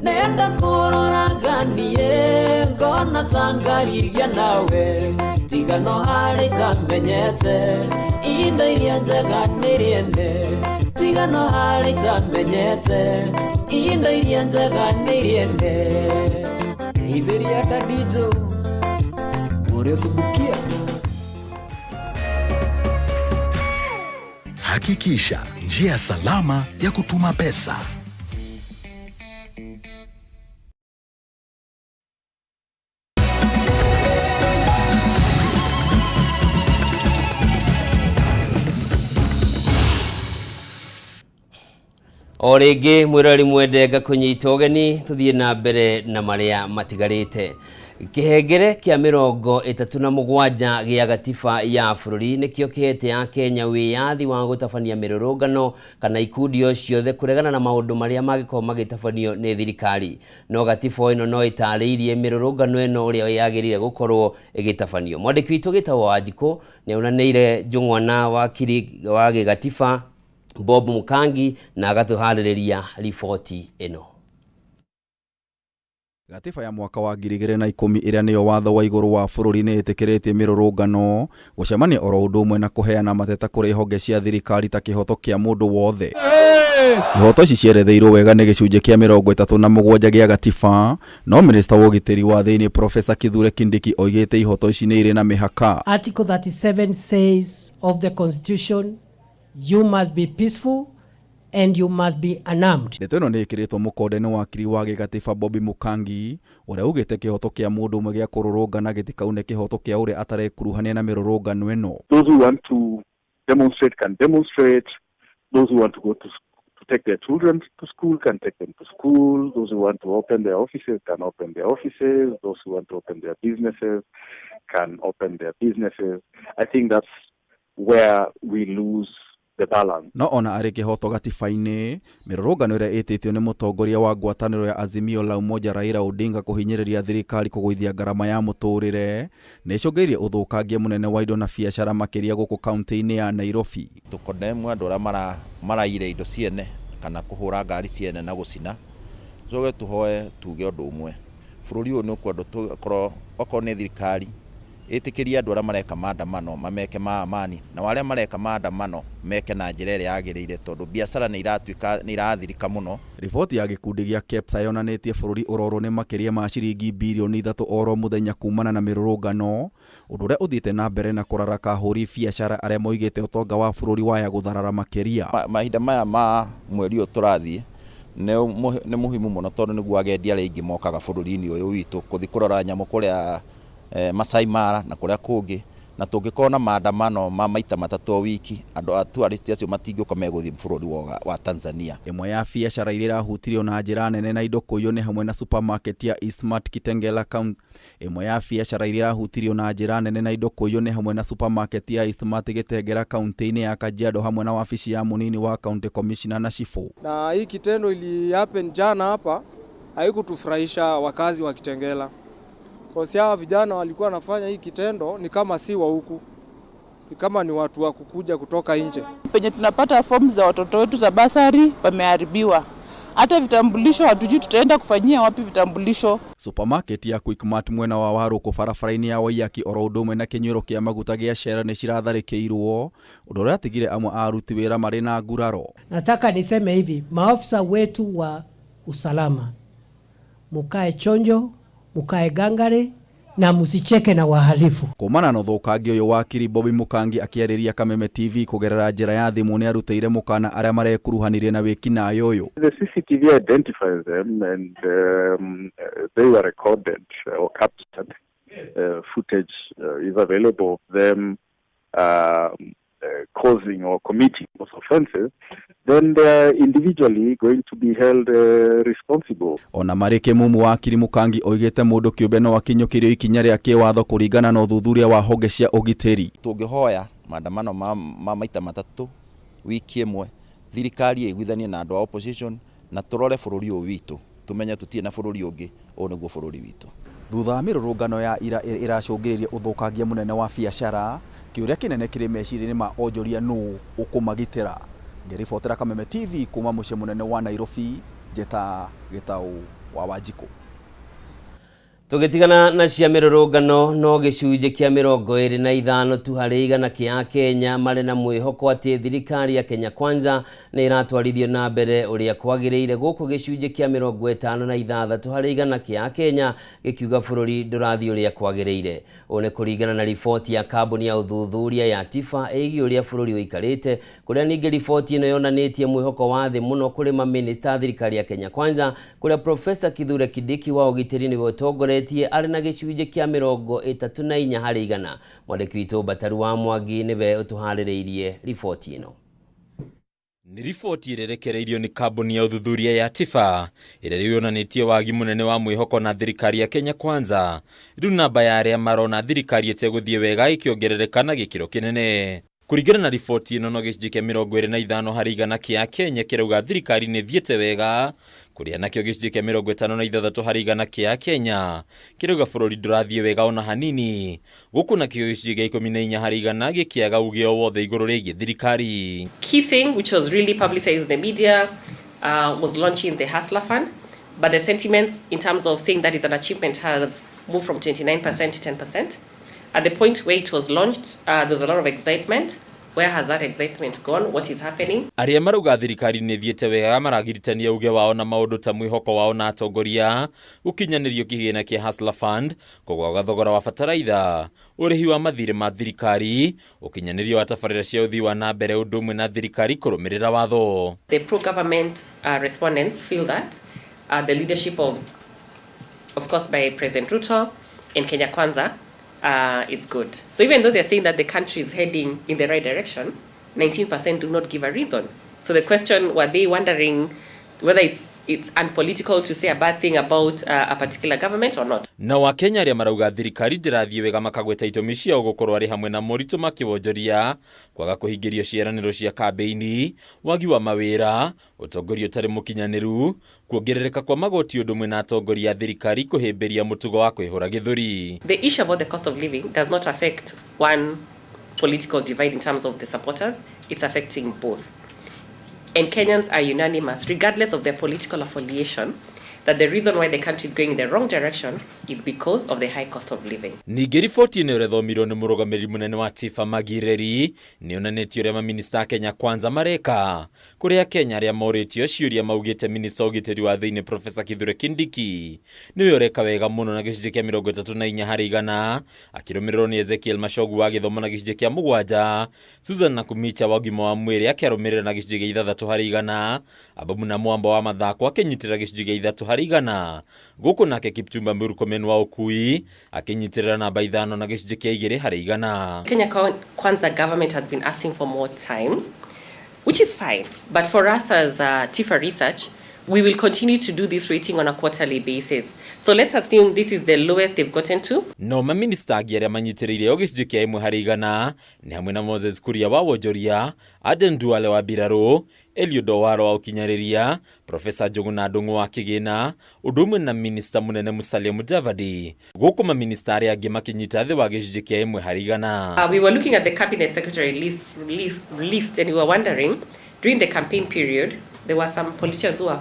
Nenda kuroraganie ngona tangariria nawe tigano hari tamenyete indo iria njega niriende tigano hari tamenyete indo iria njega niriende Iberia Tadijo Uresubukia. Hakikisha njia salama ya kutuma pesa. O rĩngĩ mwĩroreri mwende ngakũnyita ũgeni tũthiĩ na mbere na marĩa matigarĩte. Kĩhengere kĩa 37 gĩa gatiba ya bũrũri nĩkĩo kĩhete ya Kenya wĩyathi wa gũtabania mĩrũrũngano kana ikundi o ciothe kũregana na maũndũ marĩa mangĩkorwo magĩtabanio nĩ thirikari. No gatiba ĩno no ĩtarĩirie mĩrũrũngano ĩno ũrĩa yagĩrĩire gũkorwo ĩgĩtabanio. Mwandĩki witũ Gĩtaũ Wanjikũ nĩonanĩire njũng'wana wakiri wa gĩgatiba Bob Mukangi na agatuharĩrĩria riboti ĩno. Gatiba ya mwaka wa 2010 ĩrĩa nĩyo watho wa igũrũ wa bũrũri nĩ ĩtĩkĩrĩtie mĩrũrũngano, gũcemania oro ũndũ ũmwe na kũheana mateta kũrĩ honge cia thirikari ta kĩhoto kĩa mũndũ wothe. Ihoto ici cieretheirwo wega nĩ gĩcunjĩ kĩa 37 gĩa gatiba, no minista wa ũgitĩri wa thĩinĩ Profesa Kithure Kindiki oigĩte ihoto ici nĩ irĩ na mĩhaka. Article 37 says of the constitution, you must be peaceful and you must be unarmed. Ndeto ĩno nĩ ĩkĩrĩtwo mũkonde nĩ wakiri wa gĩgatiba Bobby Mukangi, ũrĩa ugĩte kĩhoto kĩa mũndũ ũmwe gĩa kũrũrũngana gĩtikaune kĩhoto kĩa ũrĩa atarekuruhania na mĩrũrũngano ĩno. Those who want to demonstrate can demonstrate. Those who want to go to take their children to school can take them to school. Those who want to open their offices can open their offices. Those who want to open their businesses can open their businesses. I think that's where we lose the balance. No ona arĩ kĩhoto gatiba-inĩ, mĩrũrũngano ĩrĩa ĩtĩtio nĩ mũtongoria wa ngwatanĩro ya Azimio la Umoja Raila Odinga kũhinyĩrĩria thirikari kũgũithia ngarama ya mũtũrĩre nĩ ĩcũngĩrĩirie ũthũkangia mũnene wa indo na biacara makĩria gũkũ kaunti-inĩ ya Nairobi. Tũkondemwa andũ arĩa maraire indo ciene kana kũhũra ngari ciene na gũcina, coge tũhoe tuge ũndũ ũmwe. Bũrũri ũyũ nĩ ũkwenda tũkorwo okorwo nĩ thirikari ĩtĩkĩria andũ arĩa mareka maandamano mameke maamani, na arĩa mareka maandamano meke na njĩra ĩrĩa yagĩrĩire tondũ biacara nĩ irathirika mũno. Riboti ya gĩkundi gĩa KEPSA yonanĩtie bũrũri ũrorwo nĩ makĩria ma ciringi birioni 3 oro mũthenya kumana na mĩrũrũngano, ũndũ ũrĩa ũthiĩte na mbere na kũraraka ahũri biacara arĩa moigĩte ũtonga wa bũrũri waya gũtharara makĩria. Mahinda maya ma mweri ũyũ tũrathiĩ nĩ muhimu mũno tondũ nĩguo agendi arĩa aingĩ mokaga bũrũri-inĩ ũyũ witũ gũthiĩ kũrora nyamũ kũrĩa Masai Mara na kũrĩa kũngĩ, na tũngĩkorwo na maandamano ma maita matatũ wiki, andũ a tourist acio matingĩũka megũthiĩ bũrũri wa Tanzania. Ĩmwe ya biacara iria irahutirio na njĩra nene na indo kũiywo nĩ hamwe na supermarket ya Eastmart Kitengela County. Ĩmwe ya biacara iria irahutirio na njĩra nene na indo kũiywo nĩ hamwe na supermarket ya Eastmart Kitengela kaunti-inĩ ya Kajiado hamwe na wabici ya munini wa county commissioner na chifu. Na hii kitendo ili happen jana hapa haikutufurahisha wakazi wa Kitengela. Kwa sababu vijana walikuwa wanafanya hii kitendo ni kama si wa huku. Ni kama ni watu wa kukuja kutoka nje. Penye tunapata forms za watoto wetu za basari pameharibiwa. Hata vitambulisho hatujui tutaenda kufanyia wapi vitambulisho. Supermarket ya Quickmart mwena wa Waru ko barabara-inĩ ya Waiyaki oro ũndũ ũmwe na kĩnyuĩro kĩa maguta gĩa Shell nĩ ciratharĩkĩirwo, ũndũ ũrĩa atigire amwe a aruti wĩra marĩ na nguraro. Nataka niseme hivi, maafisa wetu wa usalama, mukae chonjo, mukae gangare na musicheke na wahalifu. Kumana na ũthũkangia ũyũ wakiri Bobby Mukangi akĩarĩria Kameme TV kũgerera njĩra ya thimũ nĩ arutĩire mũkana arĩa marekuruhanirie na wĩkinaĩ ũyũ. The CCTV identifies them and they were recorded or captured. Footage is available of them causing or committing those offenses. Then they are individually going to be held responsible. Ona marĩ kĩmumu wakiri Mukangi oigĩte mũndũ kĩũmbe no akinyũkĩrio ikinya rĩa kĩwatho kũringana na ũthuthuria wa honge cia ũgitĩri. Tũngĩhoya maandamano ma maita matatũ wiki ĩmwe, thirikari ĩiguithanie na andũ a opposition na tũrore bũrũri ũyũ witũ, tũmenye tũtirĩ na bũrũri ũngĩ, ũyũ nĩguo bũrũri witũ. Thutha wa mĩrũrũngano ya ira ĩracũngĩrĩria ũthũkangia mũnene wa biacara, kĩũria kĩnene kĩrĩ meciria-inĩ ma onjoria nũ ũkũmagitĩra. Ngĩribotera Kameme TV kuma mũciĩ mũnene wa Nairobi, Njeta Gĩtaũ wa Wanjikũ. Tũgĩtigana na cia mĩrũrũngano no gĩcunjĩ kĩa 25 tu harĩ igana kĩa Kenya marĩ na mwĩhoko atĩ thirikari ya Kenya Kwanza nĩ iratwarithio na mbere ũrĩa kwagĩrĩire, gũkũ gĩcunjĩ kĩa 56 harĩ igana kĩa Kenya gĩkiuga bũrũri ndũrathiĩ ũrĩa kwagĩrĩire. Ũũ nĩ kũringana na riboti ya kambuni ya ũthuthuria ya TIFA ĩgiĩ ũrĩa bũrũri ũikarĩte, kũrĩa ningĩ riboti ĩno yonanĩtie mwĩhoko wa thĩ mũno kũrĩ mamĩnĩsta thirikari ya Kenya Kwanza, kũrĩa Profesa Kithure Kindiki wa ũgitĩri nĩwe ũtongoretie arĩ na gĩcunjĩ kĩa 34 harĩ igana. Mwandĩki witũ Bataru wa Mwangi nĩwe ũtũharĩrĩirie riboti ĩno. Nĩ riboti ĩrerekereirio nĩ kambuni ya ũthuthuria ya TIFA ĩrĩa yonanĩtie wagi mũnene wa mwĩhoko na thirikari ya Kenya Kwanza. Rĩu namba ya arĩa marona thirikari ĩtegũthiĩ wega ĩkĩongerereka na gĩkĩro kĩnene. Kũringana na riboti ĩno no gĩcunjĩ kĩa 25 harĩ igana kĩa Kenya kĩrauga thirikari nĩ thiĩte wega, kũrĩa nakĩo gĩcunjĩ kĩa 56 harĩ igana kĩa Kenya kĩrauga bũrũri ndũrathiĩ wega ona hanini, gũkũ nakĩo gĩcunjĩ gĩa 14 harĩ igana gĩkĩaga uge o wothe igũrũ rĩgiĩ thirikari. Key thing which was really publicized in the media was launching the Hustler Fund, but the sentiments in terms of saying that is an achievement have moved from 29% to 10%. At the point where it was launched, there was a lot of excitement. Where has that excitement gone? What is happening? Aria marauga thirikari nĩ thiĩte wega maragiritania uge wao na maũndũ ta mwĩhoko wao na atongoria gũkinyanĩrio kĩgĩna kĩa Hustler Fund, kũgwaga thogora wa bataraitha, ũrĩhi wa mathirĩ ma thirikari, ũkinyanĩrio wa tabarĩra cia ũthii wa na mbere ũndũ ũmwe na thirikari kũrũmĩrĩra watho. The pro-government respondents feel that the leadership of course by President Ruto and Kenya Kwanza is good. So even though they're saying that the country is heading in the right direction, 19% do not give a reason. So the question, were they wondering whether it's unpolitical to say a bad thing about a particular government or not? Na wa Kenya aria marauga thirikari ndirathiĩ wega makagweta itũmi ciao gũkorwo arĩ hamwe na moritũ makĩwonjoria, kwaga kũhingĩrio ciĩranĩro cia kambeini, wagi wa mawĩra, ũtongoria ũtarĩ mũkinyanĩru, kuongerereka kwa magoti ũndũ ũmwe na atongoria a thirikari kũhĩmbĩria mũtugo wa kwĩhũra gĩthũri. The issue about the cost of living does not affect one political divide in terms of the supporters. It's affecting both. And Kenyans are unanimous, regardless of their political affiliation, that the reason why the country is going in the wrong direction is because of the high cost of living. Ningĩ riboti ĩno ĩrethomirwo nĩ mũrũgamĩrĩri mũnene wa Tifa Magireri nĩonanĩtie ũrĩa maminista Kenya Kwanza mareka, kũrĩa Kenya arĩa morĩtio ciũria maugĩte minista ũgitĩri wa thĩinĩ Profesa Kithure Kindiki nĩwe ũreka wega mũno na gĩcunjĩ kĩa 34% akĩrũmĩrĩrwo nĩ Ezekiel Machogu wa gĩthomo na gĩcunjĩ kĩa 7, Susan Nakumicha wa ũgima wa mwĩrĩ akĩrũmĩrĩra na gĩcunjĩ gĩa 3%, Ababu na Mwamba wa mathako akĩnyitĩrĩra gĩcunjĩ gĩa 3%, gũkũ nake Kipchumba Murkomen wa ũkui akĩnyitĩrĩra namba 5 na gĩcunjĩ kĩa 2%. Kenya Kwanza government has been asking for more time, which is fine. But for us as Tifa Research, we will continue to do this rating on a quarterly basis. So let's assume this is the lowest they've gotten to. No maminista angĩ arĩa manyitĩrĩire o gĩcunjĩ kĩa 1% nĩ hamwe na Moses Kuria wa wonjoria, Aden Duale wa mbirarũ, Eliud Owaro wa ũkinyanĩria, Profesa Njũgũna Ndung'u wa kĩgĩna, ũndũ ũmwe na minista mũnene Musalia Mudavadi. Gũkũ maminista arĩa angĩ makĩnyita thĩ wa gĩcunjĩ kĩa 1%. We were looking at the cabinet secretary list and we were wondering, during the campaign period, there were some politicians who were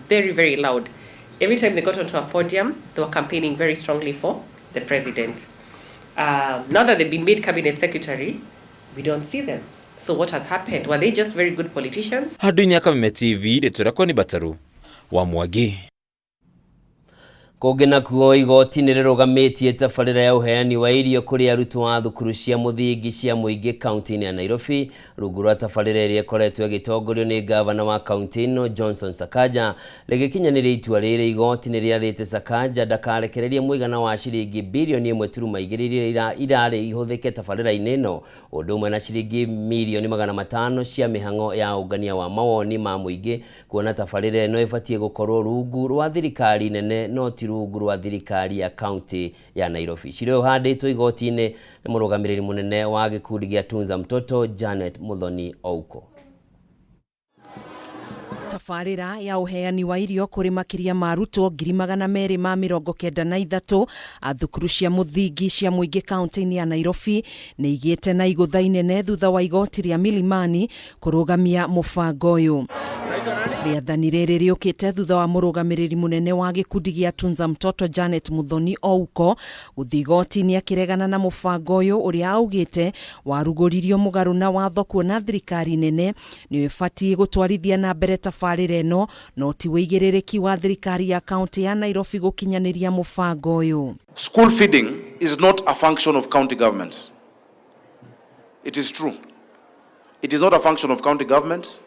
very, very loud. Every time they got onto a podium, they were campaigning very strongly for the president. Now that they've been made cabinet secretary, we don't see them. So what has happened? Were they just very good politicians? Handũ-inĩ ya Kameme TV, rĩtũrakwo nĩ Bataru wa Mwangi. Kũngĩ nakuo igoti nĩ rĩrũgamĩtie tabarĩra ya ũheani wa irio kũrĩ arutwo a thukuru cia mũthingi cia mũingĩ kaunti-inĩ ya Nairobi, rungu rwa tabarĩra ĩrĩa ĩkoretwo ĩgĩtongorio nĩ gavana wa kaunti ĩno Johnson Sakaja. Rĩgĩkinyanĩria itua rĩrĩ, igoti nĩ rĩathĩte Sakaja ndakarekererie mũigana wa ciringi bilioni 1.2 iria irarĩ ihũthĩke tabarĩra-inĩ ĩno, ũndũ ũmwe na ciringi milioni 500 cia mĩhang'o ya ũngania wa mawoni ma mũingĩ, kuona tabarĩra ĩno ĩbatiĩ gũkorwo rungu rwa thirikari nene no ti rungu rwa thirikari ya kaunti ya Nairobi. Cirĩ ũhandĩtwo igoti-inĩ nĩ mũrũgamĩrĩri mũnene wa gĩkundi gĩa Tunza Mtoto Janet Muthoni Ouko. Tabarĩra ya ũheani wa irio kũrĩ makĩria ma arutwo 293 a thukuru cia mũthingi cia mũingĩ kaunti-inĩ ya Nairobi nĩ igĩte na igũtha inene thutha wa igoti rĩa Milimani kũrũgamia mũbango ũyũ. Rĩathani rĩrĩ rĩũkĩte thutha wa mũrũgamĩrĩri mũnene wa gĩkundi gĩa Tunza Mtoto Janet Muthoni Ouko gũthiĩ igoti-inĩ akĩregana na mũbango ũyũ ũrĩa augĩte warugũririo mũgarũ na watho, kuona thirikari nene nĩ ĩbatiĩ gũtwarithia na mbere tabarĩra ĩno no ti wĩigĩrĩrĩki wa thirikari ya kaunti ya Nairobi gũkinyanĩria mũbango ũyũ. School feeding is not a function of county government. It is true. It is not a function of county government.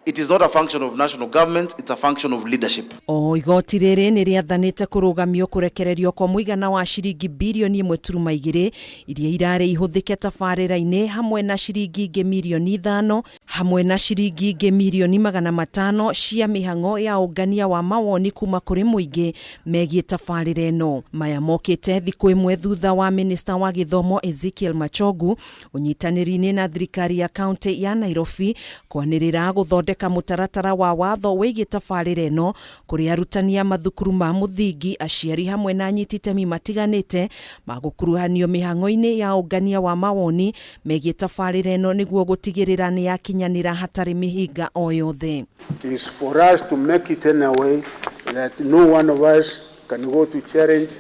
It is not a function of national government, it's a function of leadership. O igoti rĩrĩ nĩ rĩathanĩte kũrũgamio kũrekererio kwa mũigana wa ciringi bilioni 1.2 iria irarĩ ihũthĩke tabarĩra-inĩ, hamwe na ciringi ingĩ milioni 5 hamwe na ciringi ingĩ milioni 500 cia mĩhang'o ya ũngania wa mawoni kuma kũrĩ mũingĩ megiĩ tabarĩra ĩno. Maya mokĩte thikũ ĩmwe thutha wa minista wa gĩthomo Ezekiel Machogu ũnyitanĩri-inĩ na thirikari ya kaunti ya Nairobi kwanĩrĩra gũthondeka mũtaratara wa watho wĩgiĩ tabarĩra ĩno kũrĩ arutani a mathukuru ma mũthingi, aciari hamwe na anyiti itemi matiganĩte magũkuruhanio mĩhang'o-inĩ ya ũngania wa mawoni megiĩ tabarĩra ĩno nĩguo gũtigĩrĩra nĩ yakinyanĩra hatarĩ mĩhĩnga o yothe. Is for us to make it in a way that no one of us can go to challenge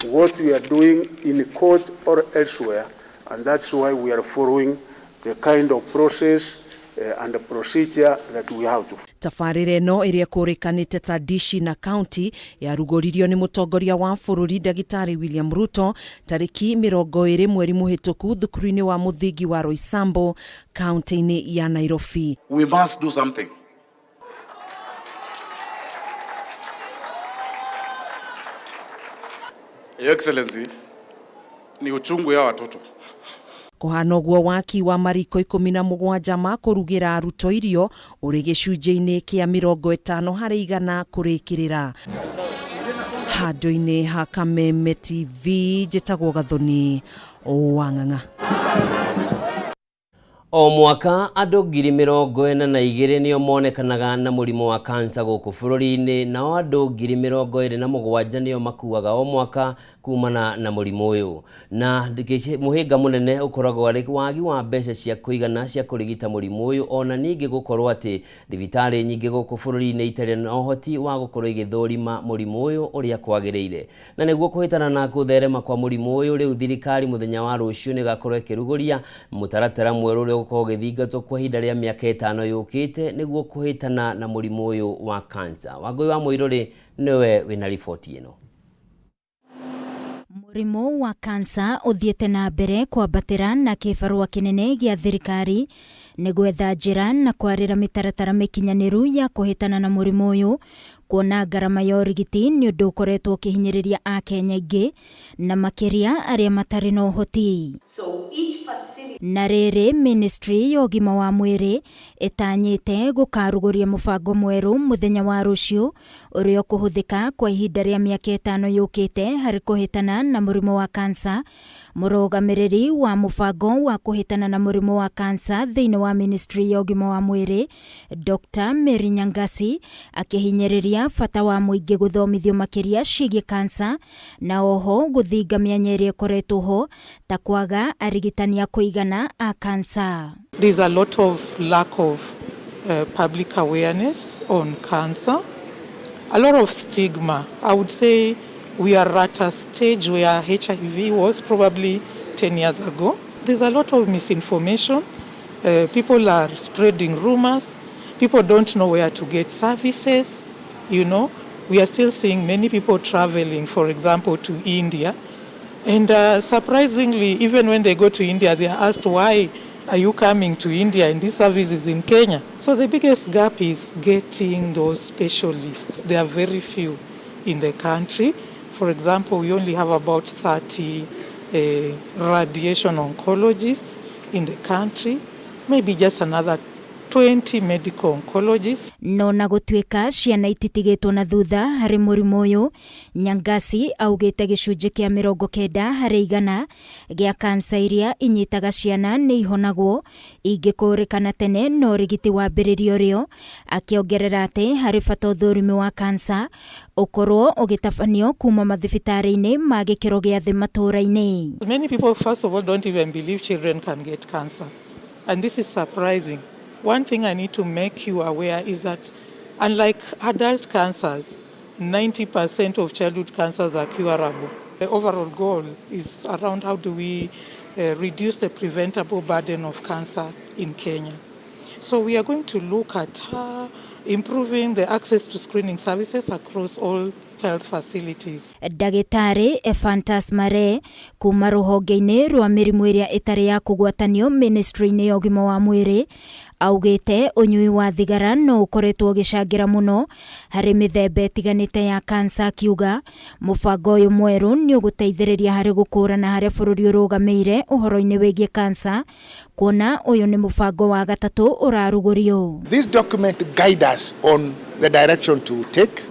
what we are doing in court or elsewhere, and that's why we are following the kind of process and the procedure that we have to. Tabarĩra ĩno ĩrĩa kũrĩkanĩte ta dishi na county yarugũririo nĩ mũtongoria wa bũrũri Ndagĩtarĩ William Ruto tarĩki 20 mweri mũhĩtũku thukuru-inĩ wa mũthingi wa Roysambu county-inĩ ya Nairobi. We must do something. Your Excellency, ni uchungu ya watoto. Kũhana ũguo waki wa mariko 17 ma kũrugĩra arutwo irio ũrĩ gĩcunjĩ-inĩ kĩa 50 harĩ 100 kũrĩkĩrĩra. Handũ-inĩ ha Kameme TV njĩtagwo Gathoni Wang'ang'a. O mwaka andũ 42,000 nĩo monekanaga na mũrimũ wa kansa gũkũ bũrũri-inĩ, nao andũ 27,000 nĩo makuaga o mwaka kumana na mũrimũ ũyũ. Na mũhĩnga mũnene ũkoragwo arĩ wagi wa mbeca cia kũigana cia kũrigita mũrimũ ũyũ, ona ningĩ gũkorwo atĩ thibitarĩ nyingĩ gũkũ bũrũri-inĩ itarĩ na ũhoti wa gũkorwo igĩthũrima mũrimũ ũyũ ũrĩa kwagĩrĩire. Na nĩguo kũhĩtana na gũtherema kwa mũrimũ ũyũ, rĩu thirikari mũthenya wa rũciũ nĩ gakorwo ĩkĩrugũria mũtaratara mwerũ ũrĩa ũkorwo ũgĩthingatwo kwa ihinda rĩa mĩaka 5 yũkĩte nĩguo kũhĩtana na mũrimũ ũyũ wa kansa. Wangũi wa Mũirũrĩ nĩwe wĩna riboti ĩno. Mũrimũ wa kansa ũthiĩte na mbere kwambatĩra na kĩbarũa kĩnene gĩa thirikari nĩ gwetha njĩra na kwarĩra mĩtaratara mĩkinyanĩru ya kũhĩtana na mũrimũ ũyũ, kuona ngarama ya ũrigiti nĩ ũndũ ũkoretwo ũkĩhinyĩrĩria Akenya aingĩ na makĩria arĩa matarĩ na ũhoti. Na rĩrĩ ministry ya ũgima wa mwĩrĩ ĩtanyĩte gũkarugũria mũbango mwerũ mũthenya wa rũciũ ũrĩa ũkũhũthĩka kwa ihinda rĩa mĩaka 5 yũkĩte harĩ kũhĩtana na mũrimũ wa kansa. Mũrũgamĩrĩri wa mũbango wa kũhĩtana na mũrimũ wa kansa thĩinĩ wa ministry ya ũgima wa mwĩrĩ Dr. Mary Nyangasi akĩhinyĩrĩria bata wa mũingĩ gũthomithio makĩria ciĩgiĩ kansa na oho gũthinga mĩanya ĩrĩa ĩkoretwo ho ta kwaga arigitani a kũigana a kansa. There's a lot of lack of public awareness on cancer, a lot of stigma. I would say we are at a stage where HIV was probably 10 years ago. There's a lot of misinformation. People are spreading rumors. People don't know where to get services. You know, we are still seeing many people traveling, for example, to India. And surprisingly, even when they go to India, they are asked, why are you coming to India and this service is in Kenya? So the biggest gap is getting those specialists. There are very few in the country. For example, we only have about 30 radiation oncologists in the country, maybe just another 20 medical oncologists. No na gũtuĩka ciana ititigĩtwo na thutha harĩ mũrimũ ũyũ, Nyangasi augĩte gĩcunjĩ kĩa 90 harĩ 100 gĩa kansa iria inyitaga ciana nĩ ihonagwo ingĩkũrĩkana tene na ũrigiti wambĩrĩrio rĩo, akĩongerera atĩ harĩ bata ũthũrimi wa kansa ũkorwo ũgĩtabanio kuma mathibitarĩ-inĩ ma gĩkĩro gĩa thĩ matũũra-inĩ. Many people first of all don't even believe children can get cancer, and this is surprising. One thing I need to make you aware is that unlike adult cancers, 90% of childhood cancers are curable. The overall goal is around how do we reduce the preventable burden of cancer in Kenya. So we are going to look at improving the access to screening services across all health facilities. Ndagĩtarĩ Ephantus Mare kuma rũhonge-inĩ rwa mĩrimũ ĩrĩa ĩtarĩ ya kũgwatanio ministry-inĩ ya ũgima wa mwĩrĩ augĩte ũnyui wa thigara no ũkoretwo ũgĩcangĩra mũno harĩ mĩthemba ĩtiganĩte ya kansa, akiuga mũbango ũyũ mwerũ nĩ ũgũteithĩrĩria harĩ gũkũrana harĩa bũrũri ũrũgamĩire ũhoro-inĩ wĩgiĩ kansa, kuona ũyũ nĩ mũbango wa gatatũ ũrarugũrio. This document guides us on the direction to take.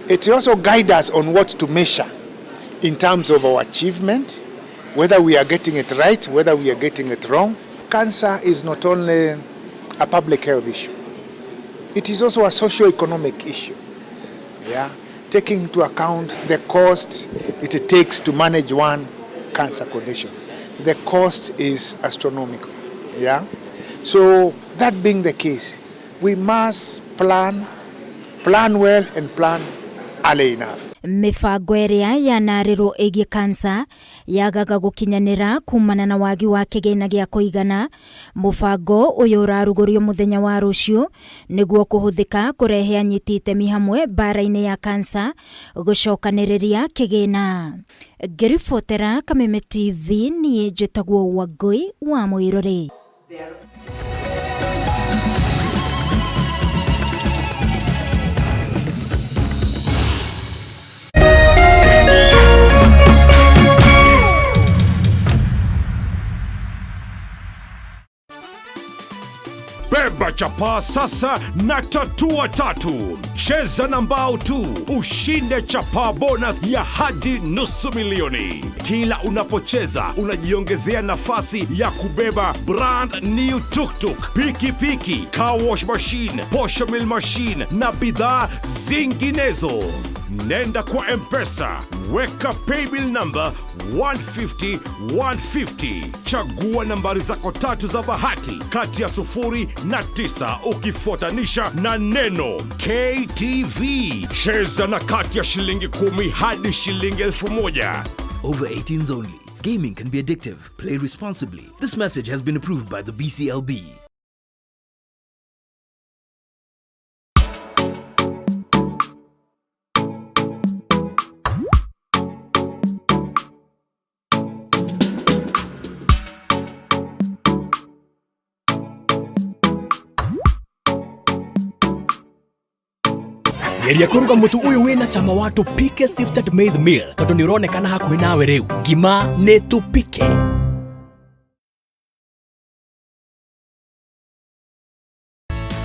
It also guides us on what to measure in terms of our achievement, whether we are getting it right, whether we are getting it wrong. Cancer is not only a public health issue. It is also a socio-economic issue. Yeah, taking into account the cost it takes to manage one cancer condition. The cost is astronomical. Yeah, so that being the case, we must plan well and plan early enough. Mibango ĩrĩa yanarĩrwo ĩgiĩ kansa yagaga gũkinyanĩra kumana na wagi wa kĩgĩna gĩa kũigana. Mũbango ũyũ ũrarugũrio mũthenya wa rũciũ nĩguo kũhũthĩka kũrehe anyiti itemi hamwe mbara-inĩ ya kansa gũcokanĩrĩria kĩgĩna. Ngĩribotera Kameme TV niĩ njĩtagwo Wangui wa Mũirũrĩ. Beba chapa sasa na tatua tatu. Cheza na mbao tu, ushinde chapa bonus ya hadi $500,000. Kila unapocheza unajiongezea nafasi ya kubeba brand new tuk-tuk, piki, car wash machine, posho mill machine na bidhaa zinginezo. Nenda kwa M-Pesa, weka paybill number 150-150. Chagua nambari zako tatu za bahati kati ya 0 na 9 ukifuatanisha na neno KTV. Cheza na kati ya shilingi 10 hadi shilingi 1,000. Over 18s only. Gaming can be addictive. Play responsibly. This message has been approved by the BCLB. Geria kuruga mutu uyu wina cama wa tupike sifted maize meal tondu ni uronekana hakuhi nawe riu. Ngima ni tupike.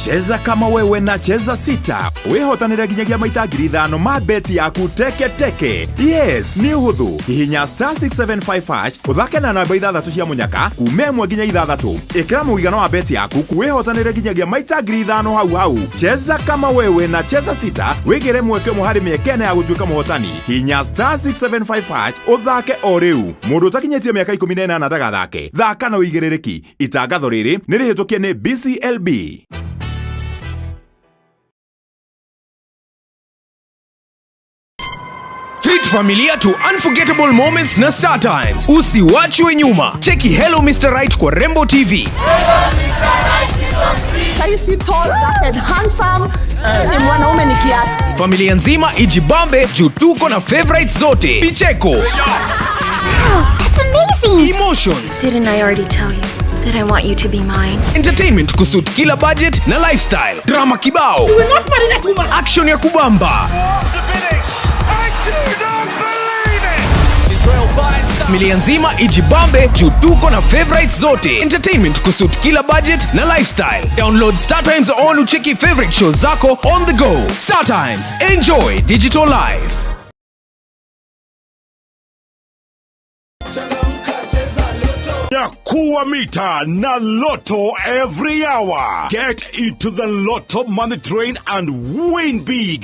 Cheza kama wewe na cheza sita. Wehotanira ginyagia maita 5,000 ma beti yaku teke. Yes, ni uhuthu. Hihinya *675# uthake na namba 6 cia munyaka kume 1 nginya 6. Ikira muigano wa beti yaku kuwehotanira ginyagia maita 5,000 hau. Cheza kama wewe na cheza sita. Wigire mweke muhari miekene ya gutuika muhotani. Hihinya *675# uthake o riu. Mundu utakinyetie miaka 18 ndagathake. Thaka na uigiririki. Itangatho riri ni rihitukie ni BCLB. Treat familia to unforgettable moments na Star Times. Usiwachwe nyuma. Cheki Hello Mr. Right kwa Rembo TV. Saisi tall, and handsome. Ni mwanaume ni kiasi. Familia nzima ijibambe juu tuko na favorites zote. Picheko. Wow, that's amazing. Emotions. Didn't I already tell you that I want you to be mine? Entertainment kusuit kila budget na lifestyle. Drama kibao. Action ya kubamba. Familia nzima ijibambe juu tuko na favorites zote. Entertainment kusuit kila budget na lifestyle. Download Star Times on ucheki favorite shows zako on the go. Star Times, enjoy digital life. Nyakuwa mita na Lotto every hour. Get into the Lotto money train and win big.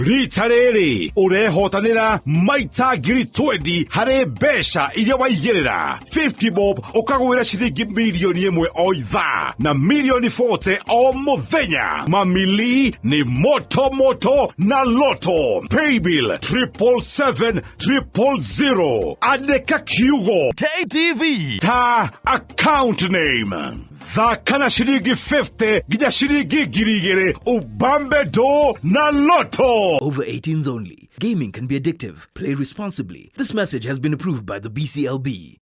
Ritarere urehotanira maita giri 20 hare besha iria waigirira. 50 bob ukagwira shilingi milioni 1 o ithaa na milioni 40 o muthenya. Mamili ni moto na Lotto. Paybill 777-000. Andika kiugo KTV account name. Thaka na shilingi 50 gija shilingi girigere ubambe do na Lotto. Over 18s only. Gaming can be addictive. Play responsibly. This message has been approved by the BCLB.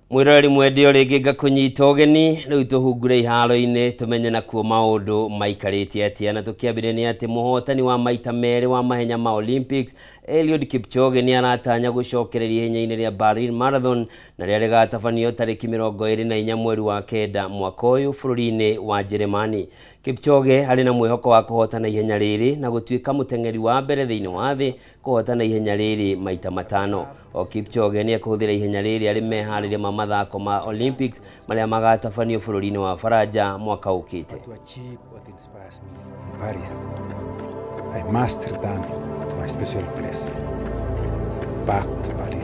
Mwirori mwendio ringi ngakunyita ugeni riu tuhungure iharo-ini tumenye na kuo maundu maikaritie atia na tukiambire ni ati muhotani wa maita meri wa mahenya ma Olympics Eliud Kipchoge ni aratanya gucokereria ihenya-ini ria Berlin Marathon na ria rigatabanio tariki 24 mweri wa kenda mwaka uyu bururi-ini wa Jeremani. Kipchoge ari na mwihoko wa kuhotana ihenya riri na gutuika muteng'eri wa mbere thiini wa thi kuhotana ihenya riri maita 5. O Kipchoge ni akuhuthira ihenya riri ari mehariria ma mathako ma Olympics maria magatabanio bururi-ini wa Faraja mwaka ukite. To achieve what inspires me in Paris, I must return to my special place. Back to Bari.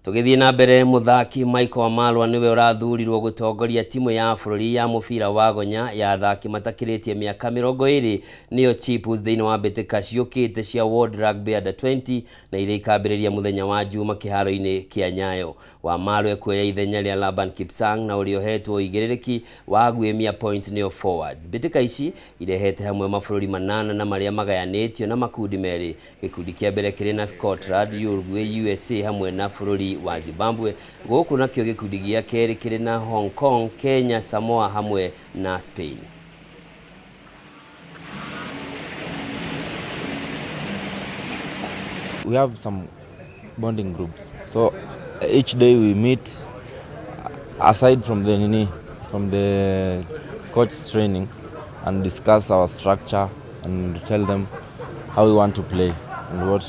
Tugithii na mbere muthaki Michael Amalwa niwe urathurirwo gutongoria timu ya bururi ya mubira wa gonya ya athaki matakiritie miaka 20 niyo Chiefs thiini wa mbitika ciukite cia World Rugby Under 20 na ile ikambiriria muthenya wa Juma kiharo-ini kia Nyayo. Amalwa kuoya ithenya ria Laban Kipsang na uriohetwo igiririki wa gwimia point niyo forwards. Mbitika ici irehete hamwe mabururi 8 na maria magayanitio na makundi meri. Gikundi kia mbere kiri na Scotland, Uruguay, USA hamwe na bururi wa Zimbabwe. Guku nakio gikundi gia keri kiri na Hong Kong, Kenya, Samoa hamwe na Spain. We have some bonding groups, so each day we meet aside from the coach training and discuss our structure and tell them how we want to play and what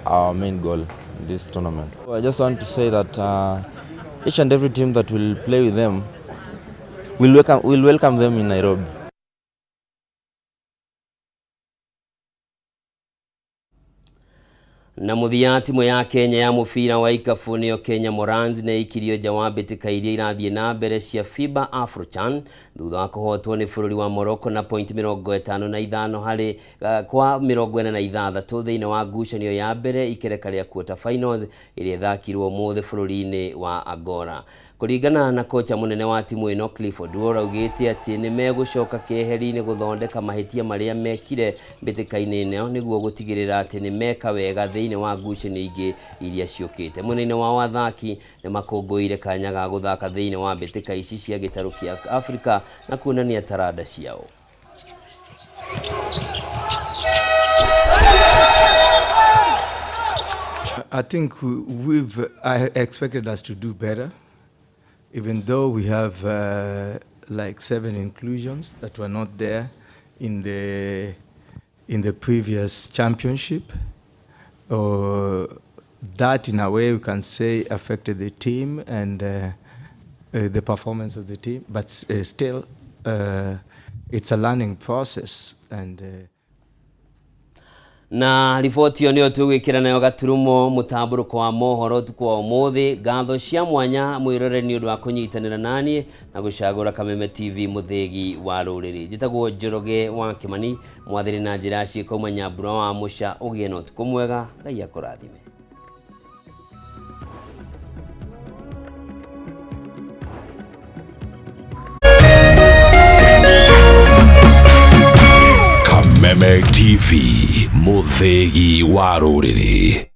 our main goal in this tournament. So I just want to say that each and every team that will play with them, we'll welcome them in Nairobi. Na muthia timu ya Kenya ya mubira wa ikabu niyo Kenya Morans na ikirio jawa mbitika iria irathie na mbere cia FIBA AfroChan thutha wa kuhotwo ni bururi wa Morocco na point 55 hari kwa 46 thiini wa ngucanio ya mbere ikereka ria quarter finals iria thakirwo muthi bururi-ini wa Angola. Kuringana na kocha munene wa timu ino Clifford augite ati ni megucoka keheri-ini guthondeka mahitia maria mekire mbitikaini ino niguo gutigirira ati ni meka wega thiini wa ngucanio ingi iria ciukite. Munene wa wathaki ni makongoire kanya ga guthaka thiini wa mbitika ici cia gitaru kia Afrika na kuonania taranda ciao. I think I expected us to do better, even though we have like 7 inclusions that were not there in the previous championship. That in a way we can say affected the team and the performance of the team, but still it's a learning process and na riboti yo tugwikira nayo gaturumo mutamburuko wa mohoro tukwa umuthi gatho cia mwanya mwirore ni undu wa kunyitanira nani na gucagura Kameme TV muthegi wa ruriri jitagwo Njoroge wa Kimani mwathiri na njira ciiko Nyambura wa Musha ugie no tukumwega Ngai akurathime. Kameme TV muthegi wa ruriri.